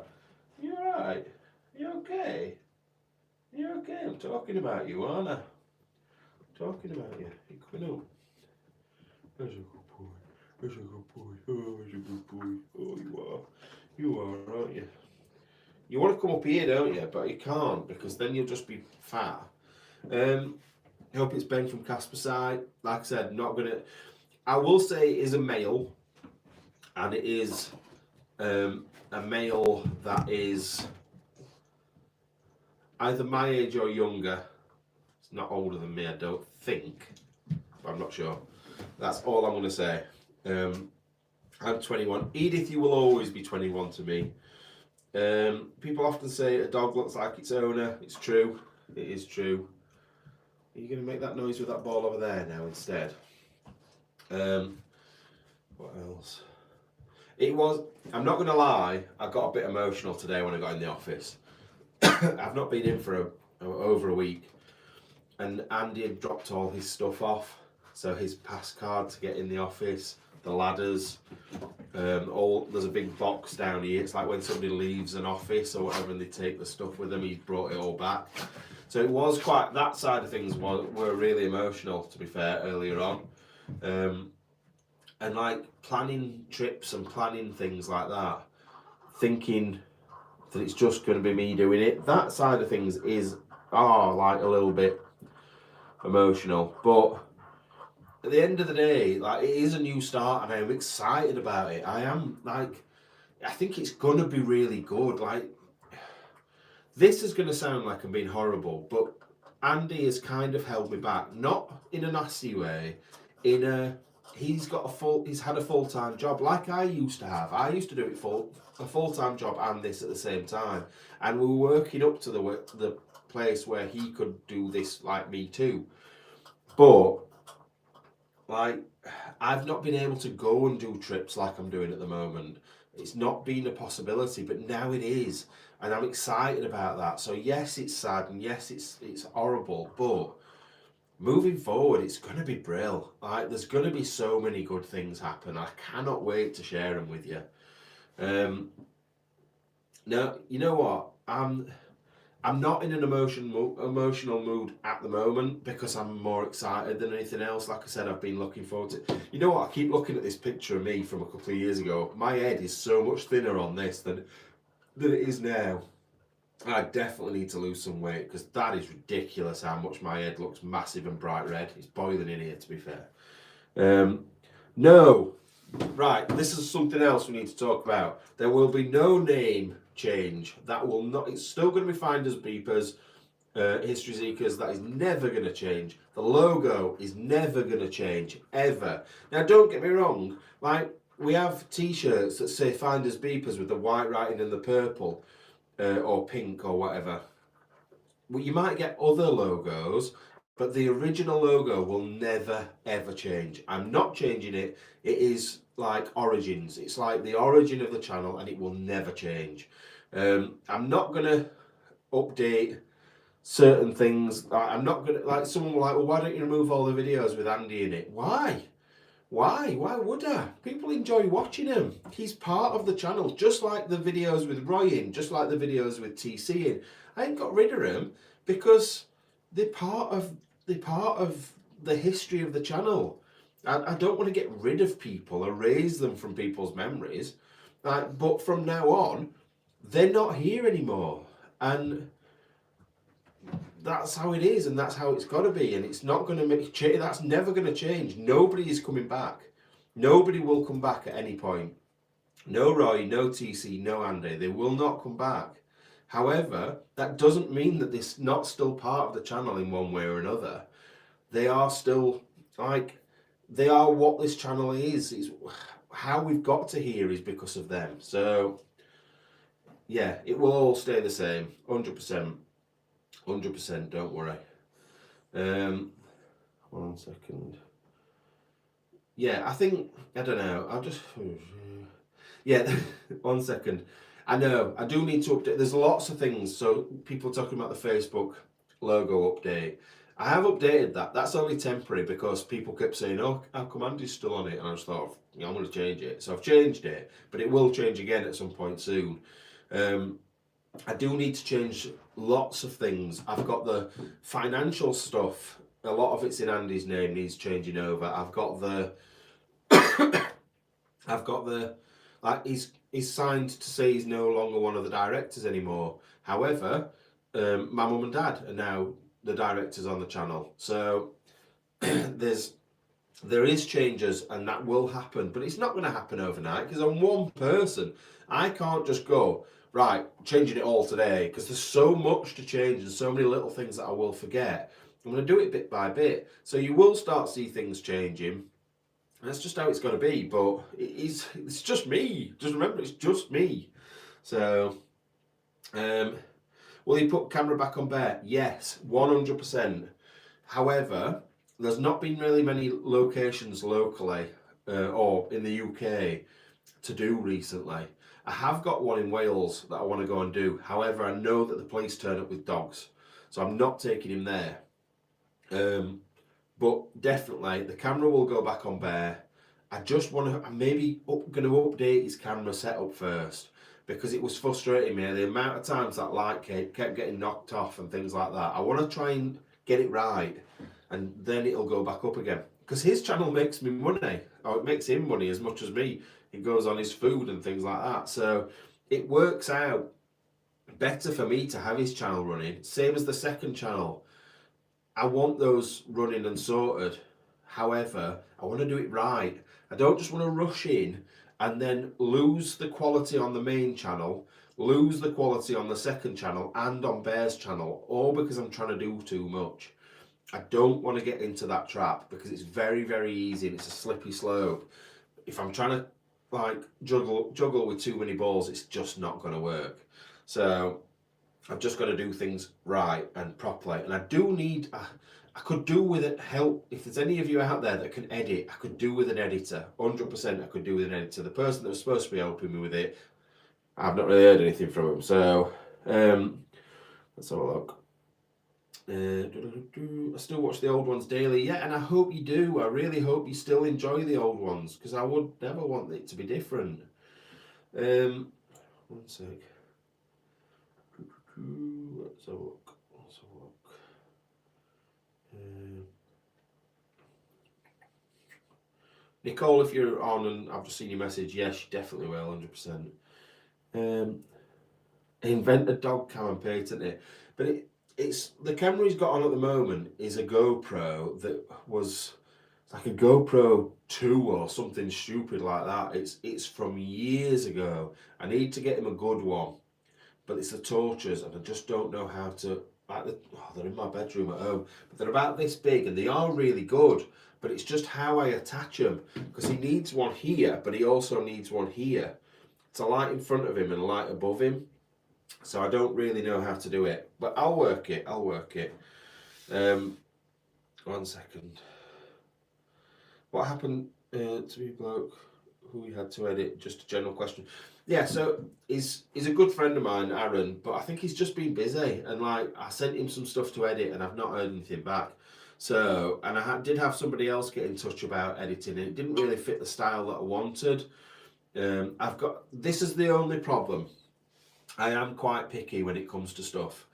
You alright? You okay? You okay? I'm talking about you, aren't I? I'm talking about you. You're coming up. There's a good boy. There's a good boy. Oh, there's a good boy. Oh, you are. You are, aren't you? You want to come up here, don't you? But you can't, because then you'll just be fat. I hope it's Ben from Casperside. Like I said, not going to... I will say it is a male, and it is a male that is either my age or younger. It's not older than me, I don't think, but I'm not sure. That's all I'm going to say. I'm 21. Edith, you will always be 21 to me. People often say a dog looks like its owner. It's true. It is true. Are you going to make that noise with that ball over there now instead? What else? I'm not going to lie, I got a bit emotional today when I got in the office. I've not been in for over a week, and Andy had dropped all his stuff off. So his pass card to get in the office, the ladders, there's a big box down here. It's like when somebody leaves an office or whatever and they take the stuff with them, he's brought it all back. So it was quite, that side of things were really emotional, to be fair, earlier on. and like planning trips and planning things like that, thinking that it's just going to be me doing it. That side of things is like a little bit emotional, but at the end of the day, like, it is a new start and I'm excited about it. I am, like, I think it's gonna be really good. Like, this is gonna sound like I'm being horrible, but Andy has kind of held me back, not in a nasty way, in a he's had a full-time job like I used to have. I used to do it a full-time job and this at the same time, and we were working up to the place where he could do this like me too. But like, I've not been able to go and do trips like I'm doing at the moment. It's not been a possibility, but now it is, and I'm excited about that. So yes, it's sad, and yes, it's horrible, but moving forward, it's going to be brilliant. Like, there's going to be so many good things happen. I cannot wait to share them with you. Now, you know what? I'm not in an emotional mood at the moment because I'm more excited than anything else. Like I said, I've been looking forward to it. You know what? I keep looking at this picture of me from a couple of years ago. My head is so much thinner on this than it is now. I definitely need to lose some weight because that is ridiculous how much my head looks massive and bright red. It's boiling in here, to be fair. No. Right, this is something else we need to talk about. There will be no name change. That will not. It's still going to be Findersbeepers, History Seekers. That is never going to change. The logo is never going to change ever. Now, don't get me wrong. Like, we have T-shirts that say Findersbeepers with the white writing and the purple, or pink or whatever. Well, you might get other logos, but the original logo will never ever change. I'm not changing it. It is like Origins. It's like the origin of the channel, and it will never change. I'm not gonna update certain things. I'm not gonna, like, someone will like, well, why don't you remove all the videos with Andy in it? Why? Why would I? People enjoy watching him. He's part of the channel, just like the videos with Roy in, just like the videos with TC in. I ain't got rid of them because they're part of the history of the channel. I don't want to get rid of people, erase them from people's memories. But from now on, they're not here anymore. And that's how it is, and that's how it's got to be, and it's not going to make change. That's never going to change. Nobody is coming back. Nobody will come back at any point. No Roy, no TC, no Andy. They will not come back. However, that doesn't mean that they're not still part of the channel in one way or another. They are still, like, they are what this channel is. It's how we've got to here is because of them. So yeah, it will all stay the same, 100%. 100%, don't worry. 1 second. Yeah, I think, I don't know, I'll just, yeah, 1 second. I know, I do need to update, there's lots of things, so people talking about the Facebook logo update. I have updated that. That's only temporary because people kept saying, oh, our command is still on it, and I just thought, yeah, I'm going to change it. So I've changed it, but it will change again at some point soon. I do need to change lots of things. I've got the financial stuff. A lot of it's in Andy's name, needs changing over. I've got the like, he's signed to say he's no longer one of the directors anymore. However, my mum and dad are now the directors on the channel. So there is changes, and that will happen, but it's not going to happen overnight because I'm one person. I can't just go, right, changing it all today, because there's so much to change and so many little things that I will forget. I'm going to do it bit by bit. So you will start to see things changing. That's just how it's going to be, but it's just me. Just remember, it's just me. So, will you put camera back on bear? Yes, 100%. However, there's not been really many locations locally or in the UK to do recently. I have got one in Wales that I want to go and do. However, I know that the police turn up with dogs, so I'm not taking him there. But definitely, the camera will go back on bear. I just want to, I'm maybe going to update his camera setup first, because it was frustrating me the amount of times that light kept getting knocked off and things like that. I want to try and get it right, and then it'll go back up again. because his channel makes me money, or it makes him money as much as me. It goes on his food and things like that. So it works out better for me to have his channel running. Same as the second channel. I want those running and sorted. However, I want to do it right. I don't just want to rush in and then lose the quality on the main channel, lose the quality on the second channel and on Bear's channel, all because I'm trying to do too much. I don't want to get into that trap because it's very, very easy and it's a slippery slope. If I'm trying to like juggle with too many balls, it's just not going to work. So I've just got to do things right and properly. And I do need, I could do with it help. If there's any of you out there that can edit, I could do with an editor. 100% I could do with an editor. The person that was supposed to be helping me with it, I've not really heard anything from him. So let's have a look. I still watch the old ones daily. Yeah, and I hope you do. I really hope you still enjoy the old ones, because I would never want it to be different. One sec. Let's have a look. Nicole, if you're on and I've just seen your message, yes, you definitely will, 100%. Invent a dog cam and patent it. But it's the camera he's got on at the moment is a GoPro that was like a GoPro 2 or something stupid like that. It's from years ago. I need to get him a good one, but it's the torches and I just don't know how to. They're in my bedroom at home, but they're about this big and they are really good. But it's just how I attach them, because he needs one here, but he also needs one here. It's a light in front of him and a light above him. So I don't really know how to do it, but I'll work it. 1 second. What happened to me, bloke who we had to edit? Just a general question. Yeah, so he's a good friend of mine, Aaron, but I think he's just been busy. And like, I sent him some stuff to edit and I've not heard anything back. So, and I did have somebody else get in touch about editing and it didn't really fit the style that I wanted. This is the only problem. I am quite picky when it comes to stuff.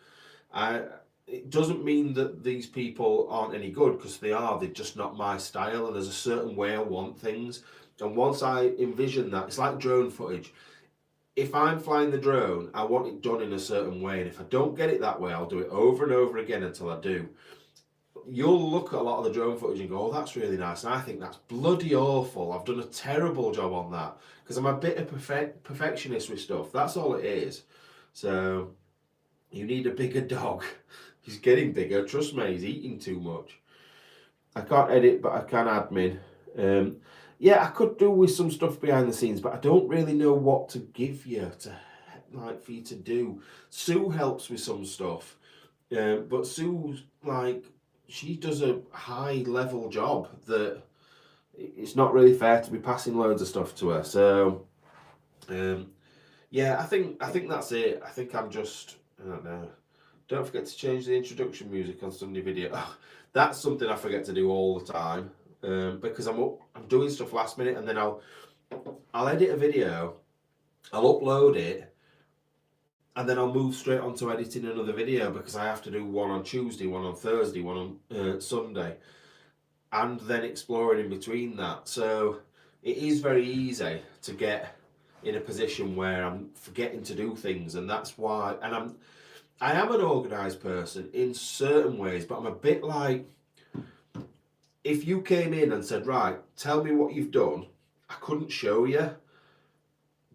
It doesn't mean that these people aren't any good, because they are. They're just not my style, and there's a certain way I want things. And once I envision that, it's like drone footage. If I'm flying the drone, I want it done in a certain way, and if I don't get it that way, I'll do it over and over again until I do. You'll look at a lot of the drone footage and go, oh, that's really nice, and I think that's bloody awful. I've done a terrible job on that, because I'm a bit of perfectionist with stuff. That's all it is. So you need a bigger dog. He's getting bigger, trust me, he's eating too much. I can't edit, but I can admin. Yeah, I could do with some stuff behind the scenes, but I don't really know what to give you for you to do. Sue helps with some stuff, but Sue's she does a high level job that it's not really fair to be passing loads of stuff to her. So yeah, I think that's it. I think I'm just, I don't know. Don't forget to change the introduction music on Sunday video. Oh, that's something I forget to do all the time, because I'm doing stuff last minute, and then I'll edit a video, I'll upload it, and then I'll move straight on to editing another video, because I have to do one on Tuesday, one on Thursday, one on Sunday, and then exploring in between that. So it is very easy to get in a position where I'm forgetting to do things, and that's why. And I am an organised person in certain ways, but I'm a bit like, if you came in and said, right, tell me what you've done, I couldn't show you,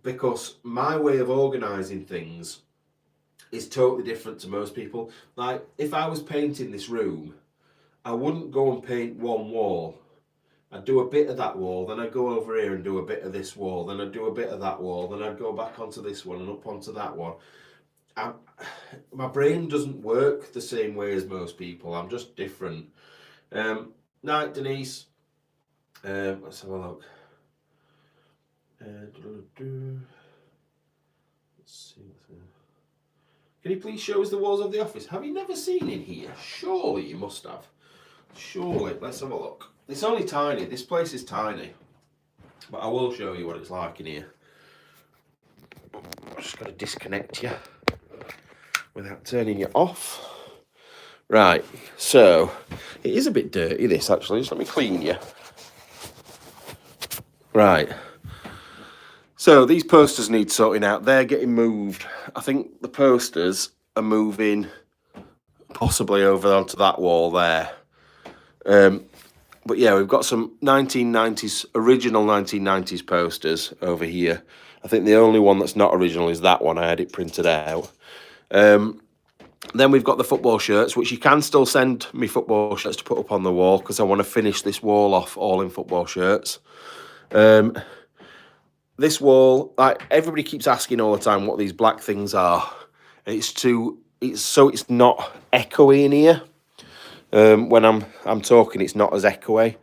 because my way of organising things is totally different to most people. Like, if I was painting this room, I wouldn't go and paint one wall. I'd do a bit of that wall, then I'd go over here and do a bit of this wall, then I'd do a bit of that wall, then I'd go back onto this one and up onto that one. My brain doesn't work the same way as most people. I'm just different. Night, Denise. Let's have a look. Let's see. Can you please show us the walls of the office? Have you never seen in here? Surely you must have. Surely. Let's have a look. It's only tiny. This place is tiny. But I will show you what it's like in here. I'm just going to disconnect you without turning it off. Right, so it is a bit dirty, this, actually. Just let me clean you. Right. So these posters need sorting out. They're getting moved. I think the posters are moving possibly over onto that wall there. But yeah, we've got some 1990s, original 1990s posters over here. I think the only one that's not original is that one. I had it printed out. Then we've got the football shirts, which you can still send me football shirts to put up on the wall because I want to finish this wall off all in football shirts. This wall, like everybody keeps asking all the time what these black things are. It's so it's not echoey in here. When I'm talking, it's not as echoey.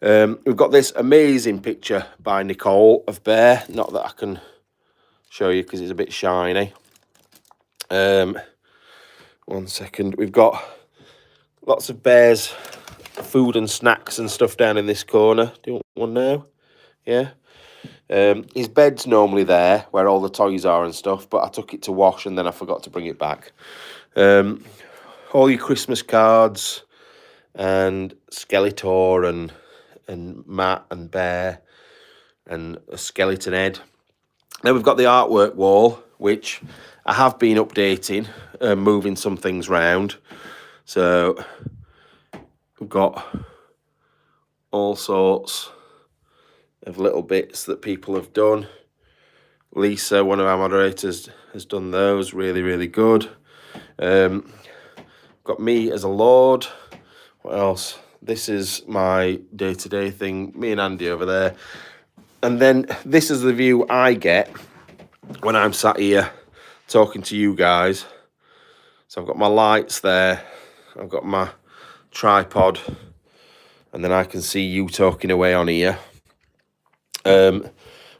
We've got this amazing picture by Nicole of Bear. Not that I can show you because it's a bit shiny. 1 second. We've got lots of Bear's food and snacks and stuff down in this corner. Do you want one now? Yeah. His bed's normally there where all the toys are and stuff, but I took it to wash and then I forgot to bring it back. All your Christmas cards and Skeletor and Matt and Bear and a skeleton head. Then we've got the artwork wall, which I have been updating, moving some things round. So we've got all sorts of little bits that people have done. Lisa, one of our moderators, has done those. Really, really good. Got me as a lord. What else? This is my day-to-day thing. Me and Andy over there. And then this is the view I get when I'm sat here talking to you guys. So I've got my lights there. I've got my tripod. And then I can see you talking away on here.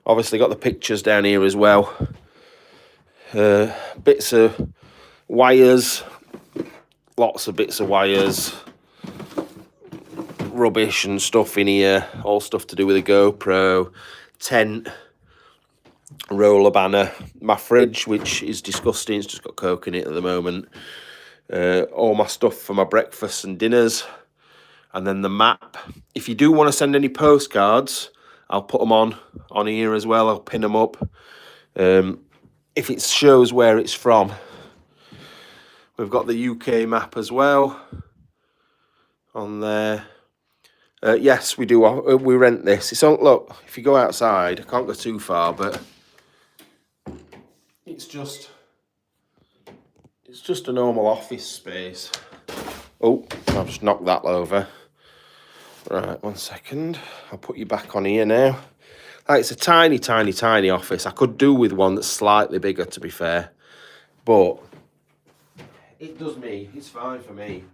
Obviously got the pictures down here as well. Bits of wires. Lots of bits of wires. Rubbish and stuff in here. All stuff to do with a GoPro. Tent. Roller banner. My fridge, which is disgusting. It's just got Coke in it at the moment. All my stuff for my breakfasts and dinners. And then the map. If you do want to send any postcards, I'll put them on here as well. I'll pin them up. If it shows where it's from. We've got the UK map as well on there. Yes, we do. We rent this. It's on. Look, if you go outside, I can't go too far, but it's just a normal office space. Oh, I've just knocked that over. Right, 1 second. I'll put you back on here now. It's a tiny, tiny, tiny office. I could do with one that's slightly bigger, to be fair. But it does me. It's fine for me.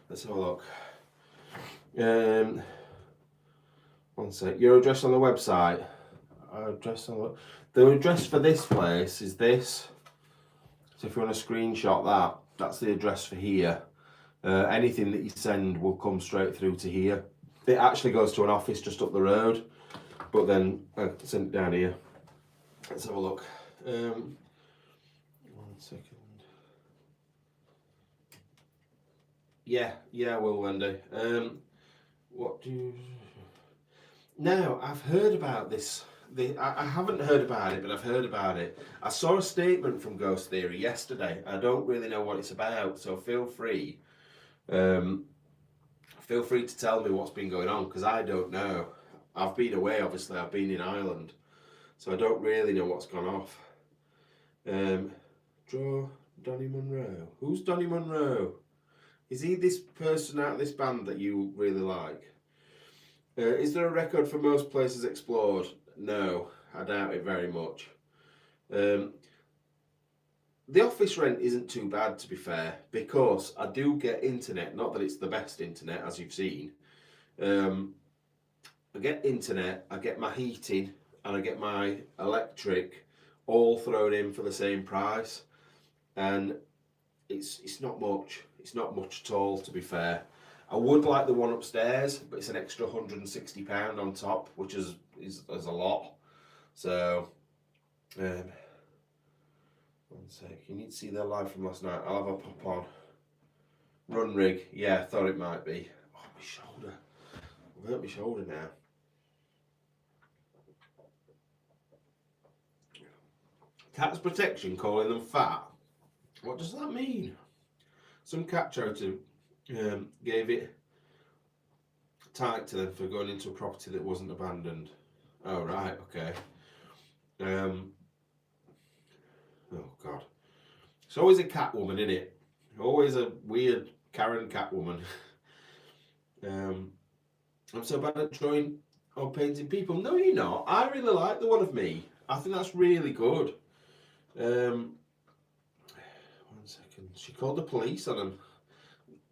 Let's have a look. 1 sec. Your address on the website. The address for this place is this. So if you want to screenshot that, that's the address for here. Anything that you send will come straight through to here. It actually goes to an office just up the road, but then I send it down here. Let's have a look. 1 second. Yeah, I will, Wendy. What do you... Now, I've heard about this. I haven't heard about it, but I've heard about it. I saw a statement from Ghost Theory yesterday. I don't really know what it's about, so feel free. Feel free to tell me what's been going on, because I don't know. I've been away, obviously. I've been in Ireland, so I don't really know what's gone off. Draw Donny Munro. Who's Donny Munro? Is he this person out of this band that you really like? Is there a record for most places explored? No, I doubt it very much. The office rent isn't too bad, to be fair, because I do get internet. Not that it's the best internet, as you've seen. I get internet, I get my heating, and I get my electric all thrown in for the same price. And it's not much. It's not much at all, to be fair. I would like the one upstairs, but it's an extra £160 on top, which is a lot. So, 1 One sec. You need to see their live from last night. I'll have a pop on. Run rig. Yeah, thought it might be. Oh, my shoulder. I've hurt my shoulder now. Cats Protection calling them fat. What does that mean? Some cat charity gave it tight to them for going into a property that wasn't abandoned. Oh, right, okay. Oh, God. It's always a cat woman, isn't it? Always a weird Karen cat woman. I'm so bad at drawing or painting people. No, you're not. I really like the one of me. I think that's really good. 1 second. She called the police on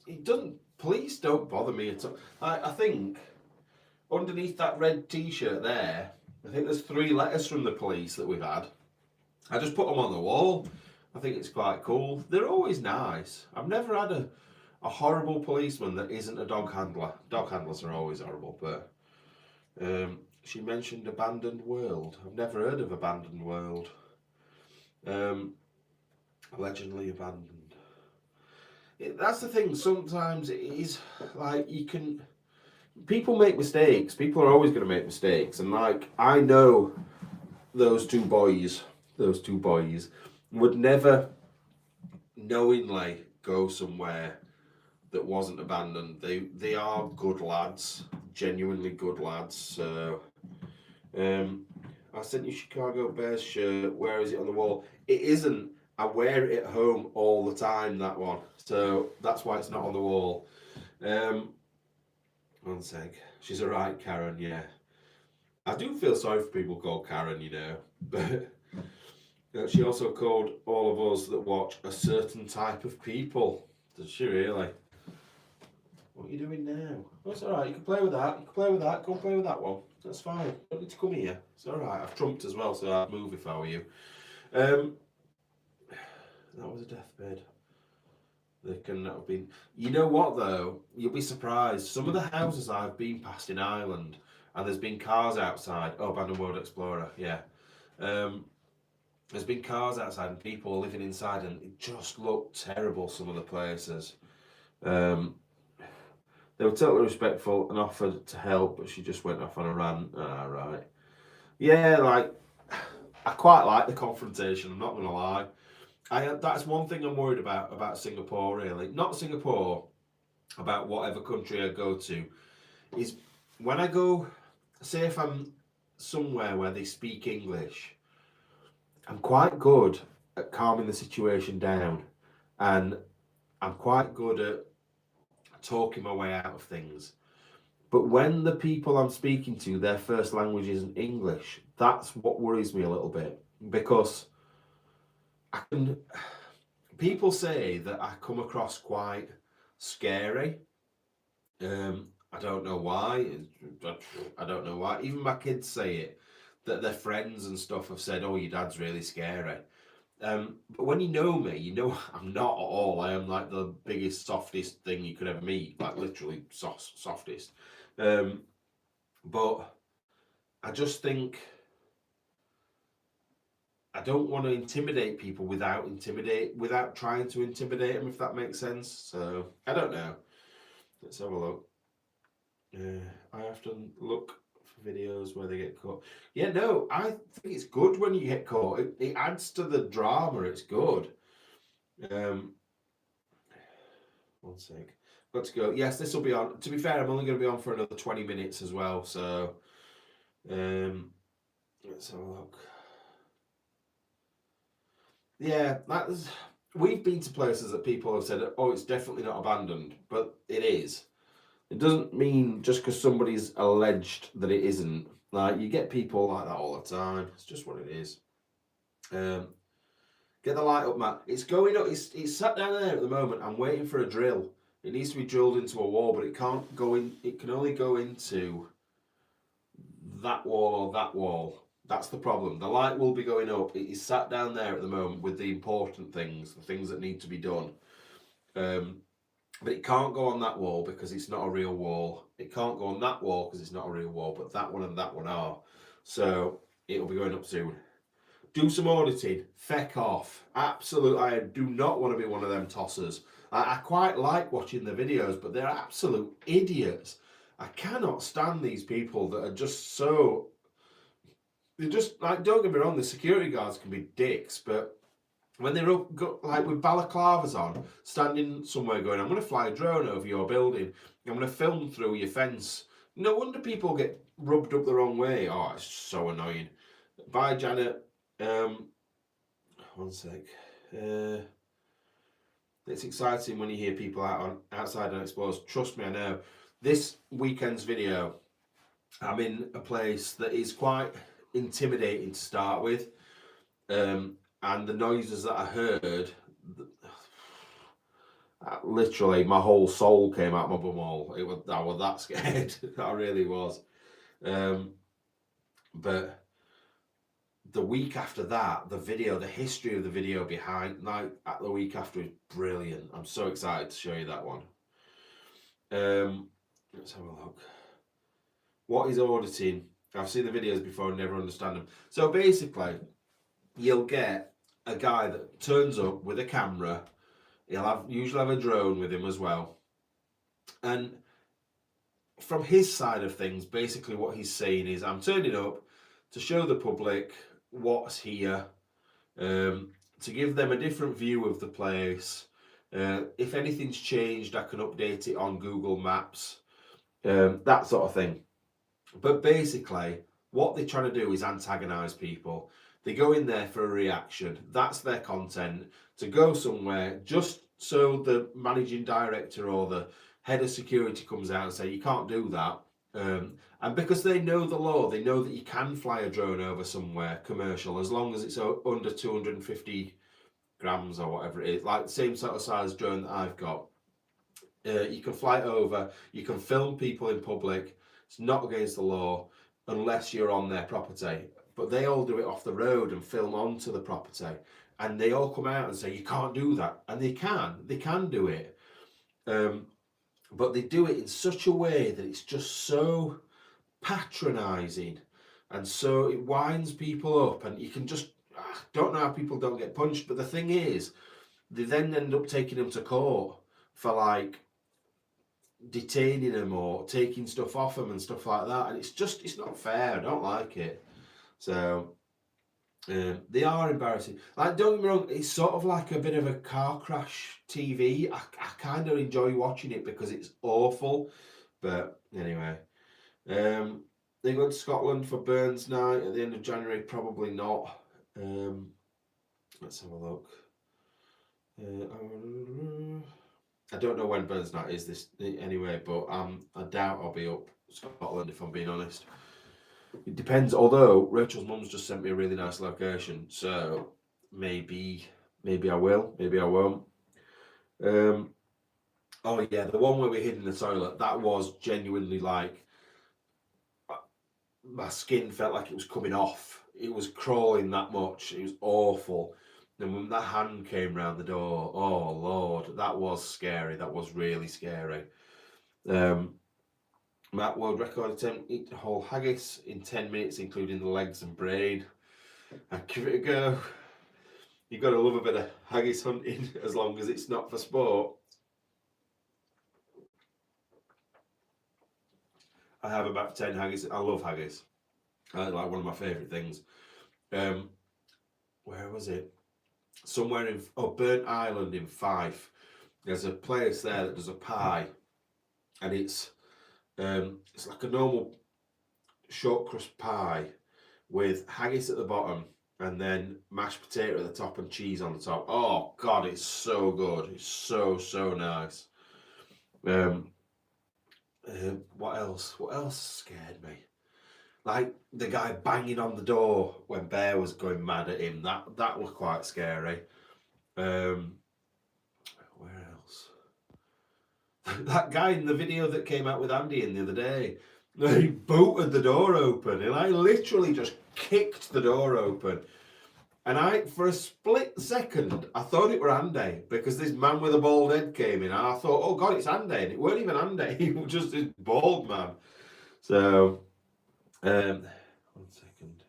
him. Police don't bother me at all. I think underneath that red t-shirt there, I think there's 3 letters from the police that we've had. I just put them on the wall. I think it's quite cool. They're always nice. I've never had a horrible policeman that isn't a dog handler. Dog handlers are always horrible, but she mentioned Abandoned World. I've never heard of Abandoned World. Allegedly abandoned. That's the thing, sometimes it is like people make mistakes. People are always going to make mistakes, and like I know those two boys would never knowingly go somewhere that wasn't abandoned. They are good lads, genuinely good lads. So I sent you Chicago Bears shirt. Where is it on the wall? It isn't. I wear it at home all the time, that one. So that's why it's not on the wall. 1 sec. She's a right Karen, yeah. I do feel sorry for people called Karen, you know. But she also called all of us that watch a certain type of people. Does she really? What are you doing now? Oh, it's alright, you can play with that. You can play with that. Go and play with that one. That's fine. You don't need to come here. It's alright. I've trumped as well, so I'd move if I were you. That was a deathbed. They couldn't have been. You know what though? You'll be surprised. Some of the houses I've been past in Ireland, and there's been cars outside. Oh, Abandoned World Explorer, yeah. There's been cars outside and people living inside, and it just looked terrible. Some of the places. They were totally respectful and offered to help, but she just went off on a rant. Ah, right. Yeah, like I quite like the confrontation. I'm not gonna lie. That's one thing I'm worried about Singapore, really. Not Singapore, about whatever country I go to, is when I go, say if I'm somewhere where they speak English, I'm quite good at calming the situation down, and I'm quite good at talking my way out of things. But when the people I'm speaking to, their first language isn't English, that's what worries me a little bit, because people say that I come across quite scary. I don't know why. I don't know why. Even my kids say it, that their friends and stuff have said, "Oh, your dad's really scary." But when you know me, you know I'm not at all. I am like the biggest, softest thing you could ever meet, like literally softest. But I just think I don't want to intimidate people without trying to intimidate them, if that makes sense. So I don't know. Let's have a look. I often look for videos where they get caught. Yeah, no, I think it's good when you get caught. It adds to the drama. It's good. 1 sec. Got to go. Yes, this will be on. To be fair, I'm only going to be on for another 20 minutes as well. So let's have a look. Yeah, we've been to places that people have said, "Oh, it's definitely not abandoned," but it is. It doesn't mean just because somebody's alleged that it isn't. Like, you get people like that all the time. It's just what it is. Get the light up, Matt. It's going up. It's sat down there at the moment. I'm waiting for a drill. It needs to be drilled into a wall, but it can't go in. It can only go into that wall or that wall. That's the problem. The light will be going up. It is sat down there at the moment with the important things, the things that need to be done. But it can't go on that wall because it's not a real wall. It can't go on that wall because it's not a real wall, but that one and that one are. So it'll be going up soon. do some auditing, feck off. Absolutely, I do not want to be one of them tossers. I quite like watching the videos, but they're absolute idiots. I cannot stand these people that are just so... They're just, like, don't get me wrong, the security guards can be dicks, but when they're up, like with balaclavas on, standing somewhere going, I'm going to fly a drone over your building, I'm going to film through your fence. No wonder people get rubbed up the wrong way. Oh, it's so annoying. Bye, Janet. One sec. It's exciting when you hear people outside and exposed. Trust me, I know. This weekend's video, I'm in a place that is quite intimidating to start with. And the noises that I heard, literally my whole soul came out my bumhole. I was that scared. I really was. But the week after that, the history of the video behind, like the week after, is brilliant. I'm so excited to show you that one. Let's have a look. What is auditing? I've seen the videos before and never understand them. So basically, you'll get a guy that turns up with a camera. He'll usually have a drone with him as well. And from his side of things, basically what he's saying is, I'm turning up to show the public what's here, to give them a different view of the place. If anything's changed, I can update it on Google Maps, that sort of thing. But basically, what they're trying to do is antagonise people. They go in there for a reaction. That's their content. To go somewhere just so the managing director or the head of security comes out and say, you can't do that. And because they know the law, they know that you can fly a drone over somewhere commercial as long as it's under 250 grams or whatever it is, like the same sort of size drone that I've got. You can fly it over, you can film people in public. It's not against the law unless you're on their property. But they all do it off the road and film onto the property. And they all come out and say, you can't do that. And they can do it. But they do it in such a way that it's just so patronising. And so it winds people up. And you can just, don't know how people don't get punched. But the thing is, they then end up taking them to court for like detaining them or taking stuff off them and stuff like that. And it's not fair. I don't like it. So they are embarrassing. Like, don't get me wrong, it's sort of like a bit of a car crash TV. I kind of enjoy watching it because it's awful. But anyway, they go to Scotland for Burns Night at the end of January. Probably not. Let's have a look. I don't know when Burns Night is this anyway, but I doubt I'll be up Scotland if I'm being honest. It depends, although Rachel's mum's just sent me a really nice location, so maybe I will, maybe I won't. Oh yeah, the one where we hid in the toilet, that was genuinely like, my skin felt like it was coming off. It was crawling that much, it was awful. And when that hand came round the door, oh Lord, that was scary, that was really scary. Matt World Record attempt, eat a whole haggis in 10 minutes, including the legs and brain. I'd give it a go. You've got to love a bit of haggis hunting, as long as it's not for sport. I have about 10 haggis. I love haggis. Like one of my favourite things. Where was it? Somewhere in Burnt Island in Fife. There's a place there that does a pie, and it's like a normal short crust pie with haggis at the bottom and then mashed potato at the top and cheese on the top. Oh God, it's so good. It's so nice. What else? What else scared me? Like the guy banging on the door when Bear was going mad at him. That was quite scary. Where else? That guy in the video that came out with Andy in the other day, he bolted the door open, and I literally just kicked the door open. And for a split second, I thought it were Andy, because this man with a bald head came in, and I thought, oh God, it's Andy. And it weren't even Andy, he was just this bald man. So, 1 second.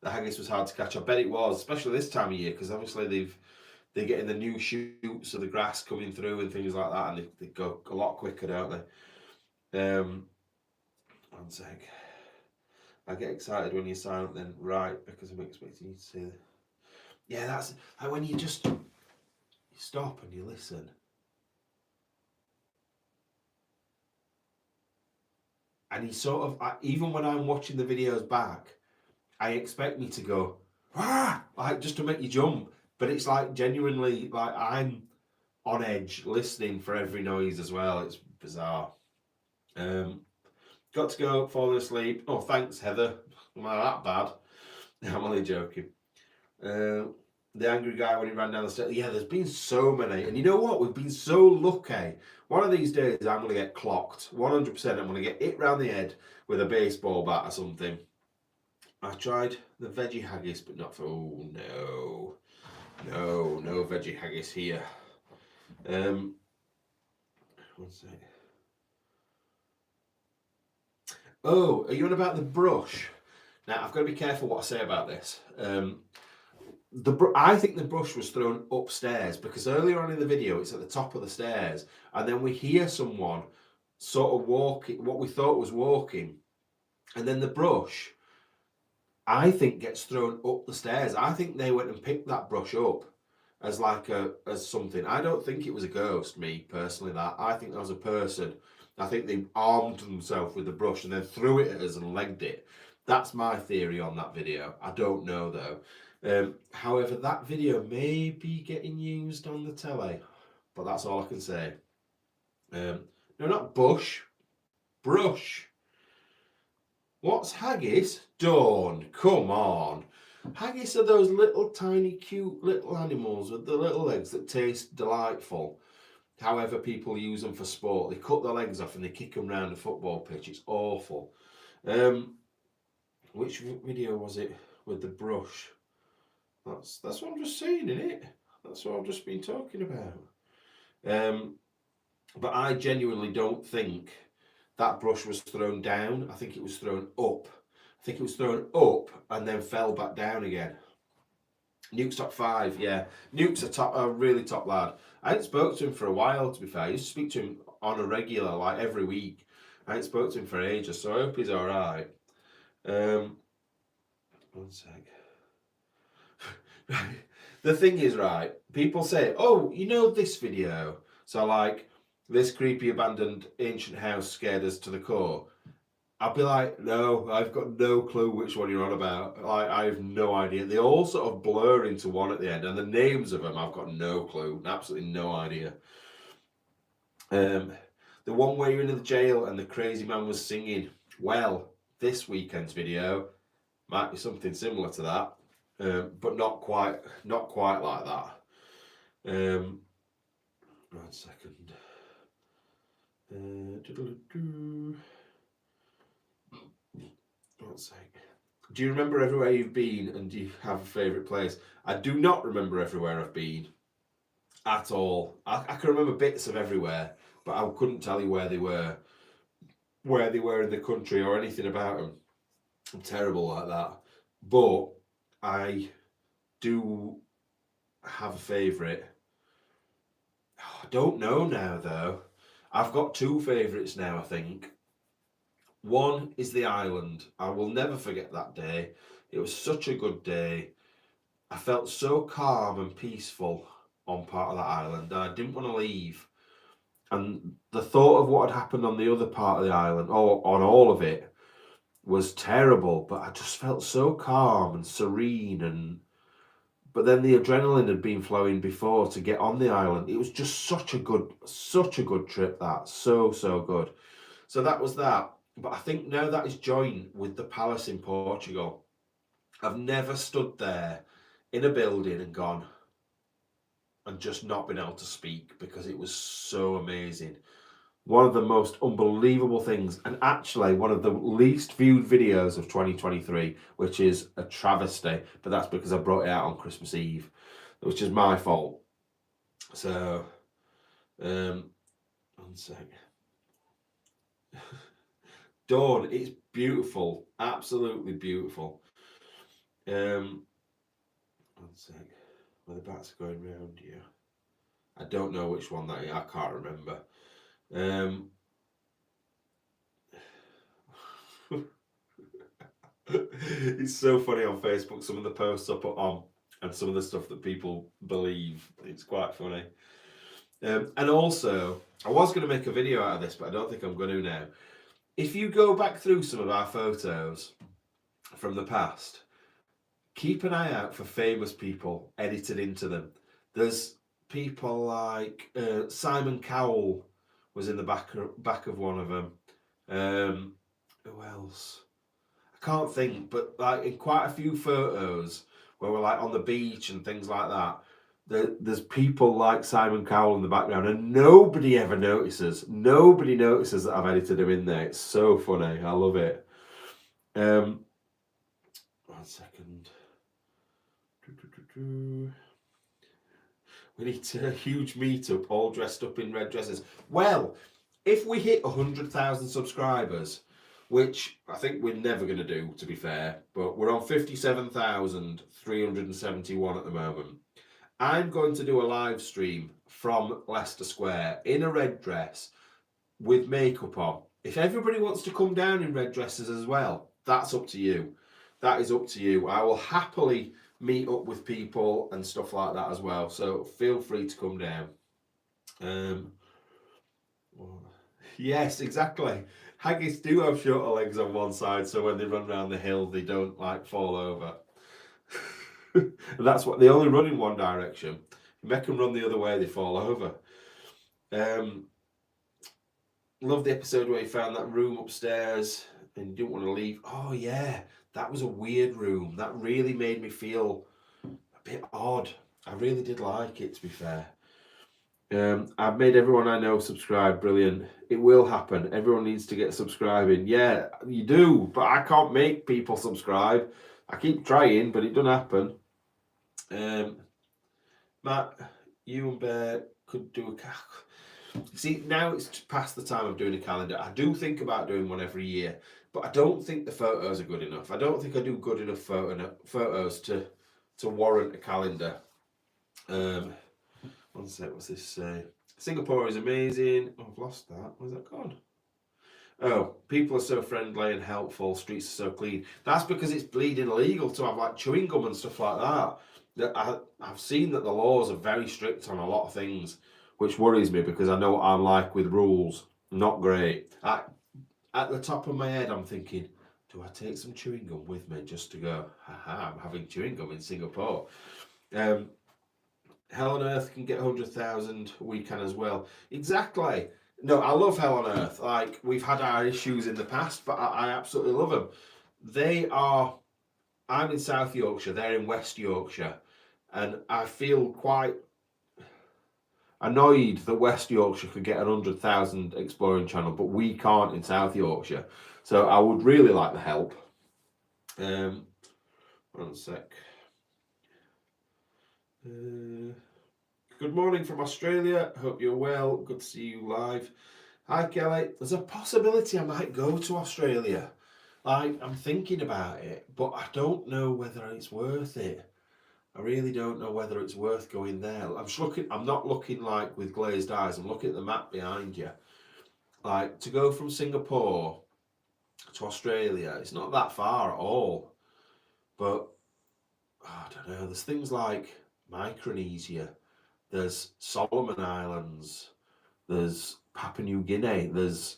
the haggis was hard to catch. I bet it was, especially this time of year, because obviously they're getting the new shoots of the grass coming through and things like that, and they go a lot quicker, don't they? 1 sec. I get excited when you're silent then, right, because I'm expecting you to say that. Yeah, that's like when you just stop and you listen. And he sort of, even when I'm watching the videos back, I expect me to go, like just to make you jump. But it's like genuinely, like I'm on edge listening for every noise as well. It's bizarre. Got to go, falling asleep. Oh, thanks, Heather. Am I that bad? I'm only joking. The angry guy when he ran down the stairs. Yeah, there's been so many. And you know what? We've been so lucky. One of these days, I'm going to get clocked. 100%. I'm going to get hit round the head with a baseball bat or something. I tried the veggie haggis, but not for. Oh, no. No veggie haggis here. 1 sec. Oh, are you on about the brush? Now, I've got to be careful what I say about this. I think the brush was thrown upstairs because earlier on in the video it's at the top of the stairs, and then we hear someone sort of walking, what we thought was walking, and then the brush, I think, gets thrown up the stairs. I think they went and picked that brush up as like as something. I don't think it was a ghost, me personally. That I think that was a person. I think they armed themselves with the brush and then threw it at us and legged it. That's my theory on that video. I don't know though. However, that video may be getting used on the telly, but that's all I can say. No, not bush, brush. What's haggis? Dawn, come on. Haggis are those little tiny cute little animals with the little legs that taste delightful. However, people use them for sport. They cut their legs off and they kick them round a football pitch. It's awful. Which video was it with the brush? That's what I'm just saying, isn't it? That's what I've just been talking about. But I genuinely don't think that brush was thrown down. I think it was thrown up. I think it was thrown up and then fell back down again. Nuke's top 5, yeah. Nuke's a really top lad. I hadn't spoke to him for a while, to be fair. I used to speak to him on a regular, like every week. I hadn't spoke to him for ages, so I hope he's alright. 1 sec. The thing is, right, people say, oh, you know this video? So like, this creepy abandoned ancient house scared us to the core. I'll be like, no, I've got no clue which one you're on about. I have no idea. They all sort of blur into one at the end, and the names of them, I've got no clue, absolutely no idea. The one where you're in the jail and the crazy man was singing. Well, this weekend's video might be something similar to that, but not quite like that. 1 second. 1 sec. Do you remember everywhere you've been, and do you have a favourite place? I do not remember everywhere I've been at all. I can remember bits of everywhere, but I couldn't tell you where they were in the country or anything about them. I'm terrible like that. But I do have a favourite. I don't know now though. I've got 2 favourites now, I think. One is the island. I will never forget that day. It was such a good day. I felt so calm and peaceful on part of that island. I didn't want to leave. And the thought of what had happened on the other part of the island, or on all of it, was terrible. But I just felt so calm and serene. But then the adrenaline had been flowing before to get on the island. It was just such a good trip. That so good. So that was that. But I think now that is joined with the palace in Portugal. I've never stood there in a building and gone and just not been able to speak because it was so amazing. One of the most unbelievable things, and actually one of the least viewed videos of 2023, which is a travesty, but that's because I brought it out on Christmas Eve, which is my fault. So, 1 sec. Dawn, it's beautiful, absolutely beautiful. One sec. Well, the bats are going round here. I don't know which one that is. I can't remember. It's so funny on Facebook, some of the posts I put on and some of the stuff that people believe. It's quite funny. And also, I was going to make a video out of this, but I don't think I'm going to now. If you go back through some of our photos from the past, keep an eye out for famous people edited into them. There's people like Simon Cowell was in the back of one of them. Who else? I can't think, but like in quite a few photos where we're like on the beach and things like that, there's people like Simon Cowell in the background, and nobody ever notices. Nobody notices that I've edited him in there. It's so funny. I love it. 1 second. We need a huge meetup, all dressed up in red dresses. Well, if we hit 100,000 subscribers, which I think we're never going to do, to be fair, but we're on 57,371 at the moment. I'm going to do a live stream from Leicester Square in a red dress with makeup on. If everybody wants to come down in red dresses as well, that's up to you. That is up to you. I will happily meet up with people and stuff like that as well. So feel free to come down. Yes, exactly. Haggis do have shorter legs on one side, so when they run around the hill, they don't like fall over. That's what they only run in one direction. You make them run the other way, they fall over. Love the episode where you found that room upstairs and you didn't want to leave. Oh yeah, that was a weird room. That really made me feel a bit odd. I really did like it, to be fair. I've made everyone I know subscribe. Brilliant. It will happen. Everyone needs to get subscribing. Yeah, you do, but I can't make people subscribe. I keep trying, but it doesn't happen. Matt, you and Bear could do a... See, now it's past the time of doing a calendar. I do think about doing one every year, but I don't think the photos are good enough. I don't think I do good enough photos to warrant a calendar. 1 sec, what's this say? Singapore is amazing. Oh, I've lost that. Where's that gone? Oh, people are so friendly and helpful. Streets are so clean. That's because it's bleeding illegal to have like chewing gum and stuff like that. I've seen that the laws are very strict on a lot of things, which worries me because I know what I'm like with rules. Not great. At the top of my head, I'm thinking, do I take some chewing gum with me just to go, haha, I'm having chewing gum in Singapore. Hell on Earth can get 100,000. We can as well. Exactly. No, I love Hell on Earth. Like, we've had our issues in the past, but I absolutely love them. I'm in South Yorkshire, they're in West Yorkshire, and I feel quite annoyed that West Yorkshire could get 100,000 exploring channel, but we can't in South Yorkshire. So I would really like the help. 1 sec. Good morning from Australia. Hope you're well. Good to see you live. Hi Kelly. There's a possibility I might go to Australia. I'm thinking about it, but I don't know whether it's worth it. I really don't know whether it's worth going there. I'm not looking like with glazed eyes. I'm looking at the map behind you. Like, to go from Singapore to Australia, it's not that far at all. But I don't know. There's things like Micronesia. There's Solomon Islands. There's Papua New Guinea. There's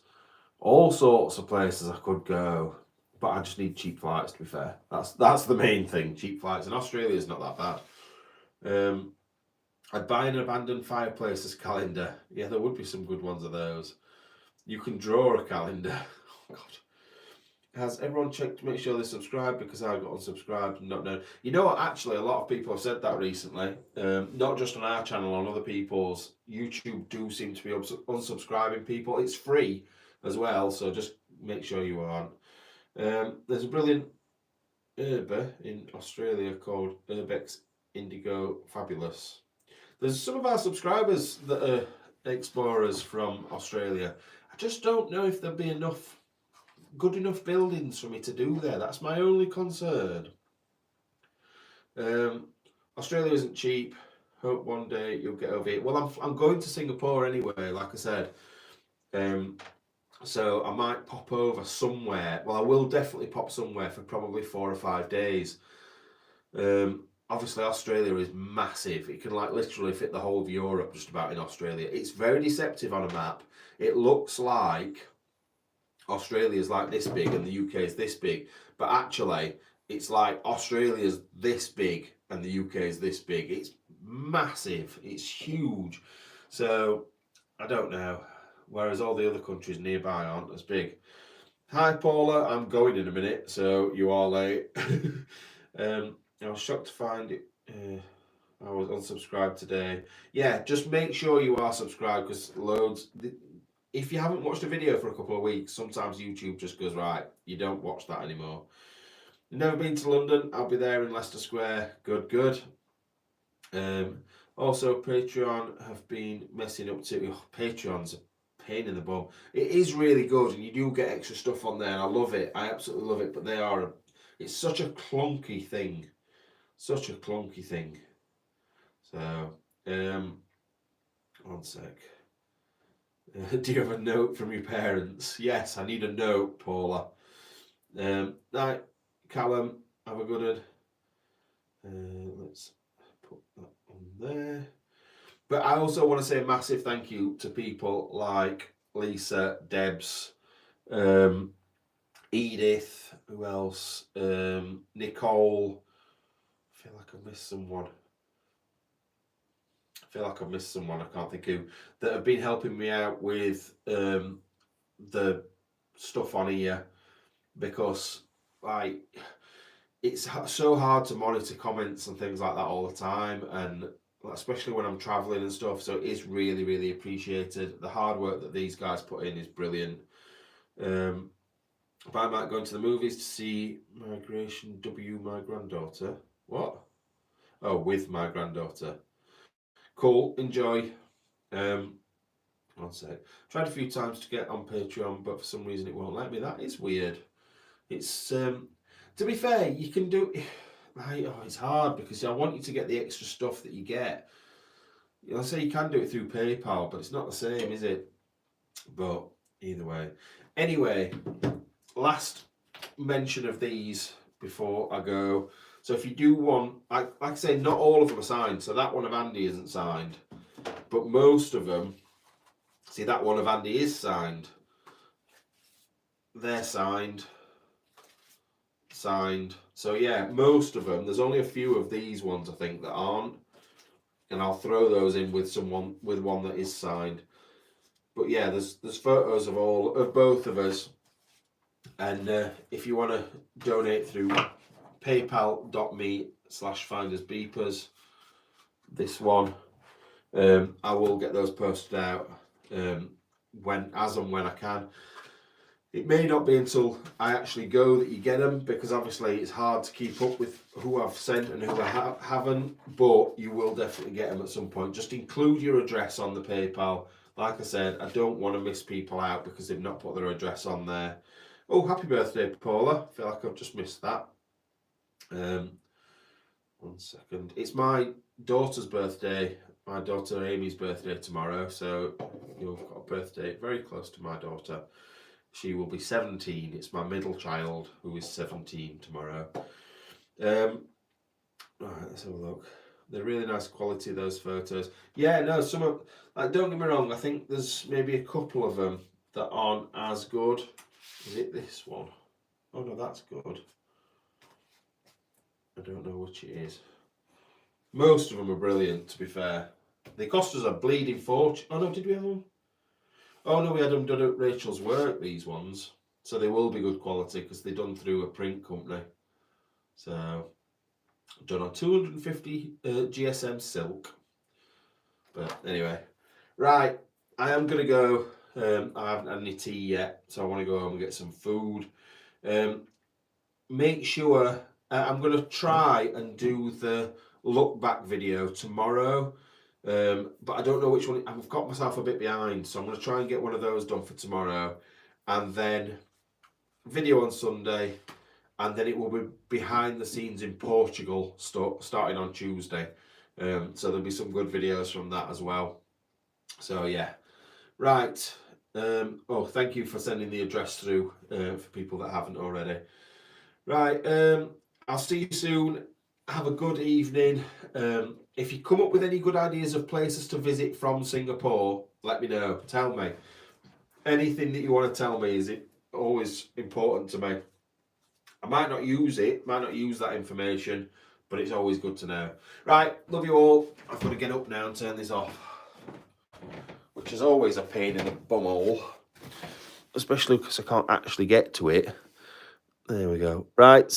all sorts of places I could go. But I just need cheap flights, to be fair. That's the main thing, cheap flights. And Australia's not that bad. I'd buy an abandoned fireplaces calendar. Yeah, there would be some good ones of those. You can draw a calendar. Oh, God. Has everyone checked to make sure they subscribe? Because I got unsubscribed and not known. You know what? Actually, a lot of people have said that recently. Not just on our channel, on other people's. YouTube do seem to be unsubscribing people. It's free as well, so just make sure you aren't. There's a brilliant herber in Australia called Herbex Indigo Fabulous. There's some of our subscribers that are explorers from Australia. I just don't know if there'll be good enough buildings for me to do there. That's my only concern. Australia isn't cheap. Hope one day you'll get over it. Well, I'm going to Singapore anyway, like I said. So I might pop over somewhere. Well, I will definitely pop somewhere for probably 4 or 5 days. Obviously, Australia is massive. It can like literally fit the whole of Europe just about in Australia. It's very deceptive on a map. It looks like Australia is like this big and the UK is this big, but actually it's like Australia's this big and the UK is this big. It's massive. It's huge. So I don't know. Whereas all the other countries nearby aren't as big. Hi Paula, I'm going in a minute, so you are late. I was shocked to find it. I was unsubscribed today. Yeah, just make sure you are subscribed because loads. If you haven't watched a video for a couple of weeks, sometimes YouTube just goes, right, you don't watch that anymore. You've never been to London? I'll be there in Leicester Square. Good, good. Also, Patreon have been messing up too. Oh, Patreon's a pain in the bum. It is really good, and you do get extra stuff on there, and I love it. I absolutely love it, but it's such a clunky thing. Such a clunky thing. So, one sec. Do you have a note from your parents? Yes, I need a note, Paula. Right, Callum, have a good one. Let's put that on there. But I also want to say a massive thank you to people like Lisa, Debs, Edith, who else? Nicole. I feel like I've missed someone. I can't think who, that have been helping me out with the stuff on here, because like it's so hard to monitor comments and things like that all the time, and especially when I'm traveling and stuff. So it is really, really appreciated. The hard work that these guys put in is brilliant. But I might go into the movies to see Migration W, my granddaughter. What? Oh, with my granddaughter. Cool, enjoy. One sec. Tried a few times to get on Patreon, but for some reason it won't let me. That is weird. It's to be fair, you can do. It's hard because I want you to get the extra stuff that you get. I'll say you can do it through PayPal, but it's not the same, is it? But either way. Anyway, last mention of these before I go. So if you do want, like I say, not all of them are signed. So that one of Andy isn't signed, but most of them. See, that one of Andy is signed. They're signed. So yeah, most of them. There's only a few of these ones I think that aren't, and I'll throw those in with one that is signed. But yeah, there's photos of both of us, and if you want to donate through paypal.me/findersbeepers, this one, I will get those posted out when I can. It may not be until I actually go that you get them, because obviously it's hard to keep up with who I've sent and who I haven't, but you will definitely get them at some point. Just include your address on the PayPal. Like I said, I don't want to miss people out because they've not put their address on there. Oh, happy birthday, Paula. I feel like I've just missed that. 1 second. It's my daughter's birthday. My daughter Amy's birthday tomorrow, so you've got a birthday very close to my daughter. She will be 17. It's my middle child who is 17 tomorrow. Right, let's have a look. They're really nice quality, those photos. Yeah, no, some of, like, don't get me wrong, I think there's maybe a couple of them that aren't as good. Is it this one? Oh no, that's good. I don't know which it is. Most of them are brilliant, to be fair. They cost us a bleeding fortune. Oh no, did we have them? Oh no, we had them done at Rachel's work, these ones. So they will be good quality because they're done through a print company. So, done on 250 GSM silk. But anyway, right, I am going to go. I haven't had any tea yet, so I want to go home and get some food. Make sure, I'm going to try and do the look back video tomorrow. But I don't know which one. I've got myself a bit behind, so I'm going to try and get one of those done for tomorrow, and then video on Sunday, and then it will be behind the scenes in Portugal starting on Tuesday. So there'll be some good videos from that as well. So yeah, right. Oh, thank you for sending the address through for people that haven't already. Right, I'll see you soon. Have a good evening. If you come up with any good ideas of places to visit from Singapore, let me know. Tell me. Anything that you want to tell me is always important to me. I might not use that information, but it's always good to know. Right, love you all. I've got to get up now and turn this off, which is always a pain in the bumhole, especially because I can't actually get to it. There we go. Right.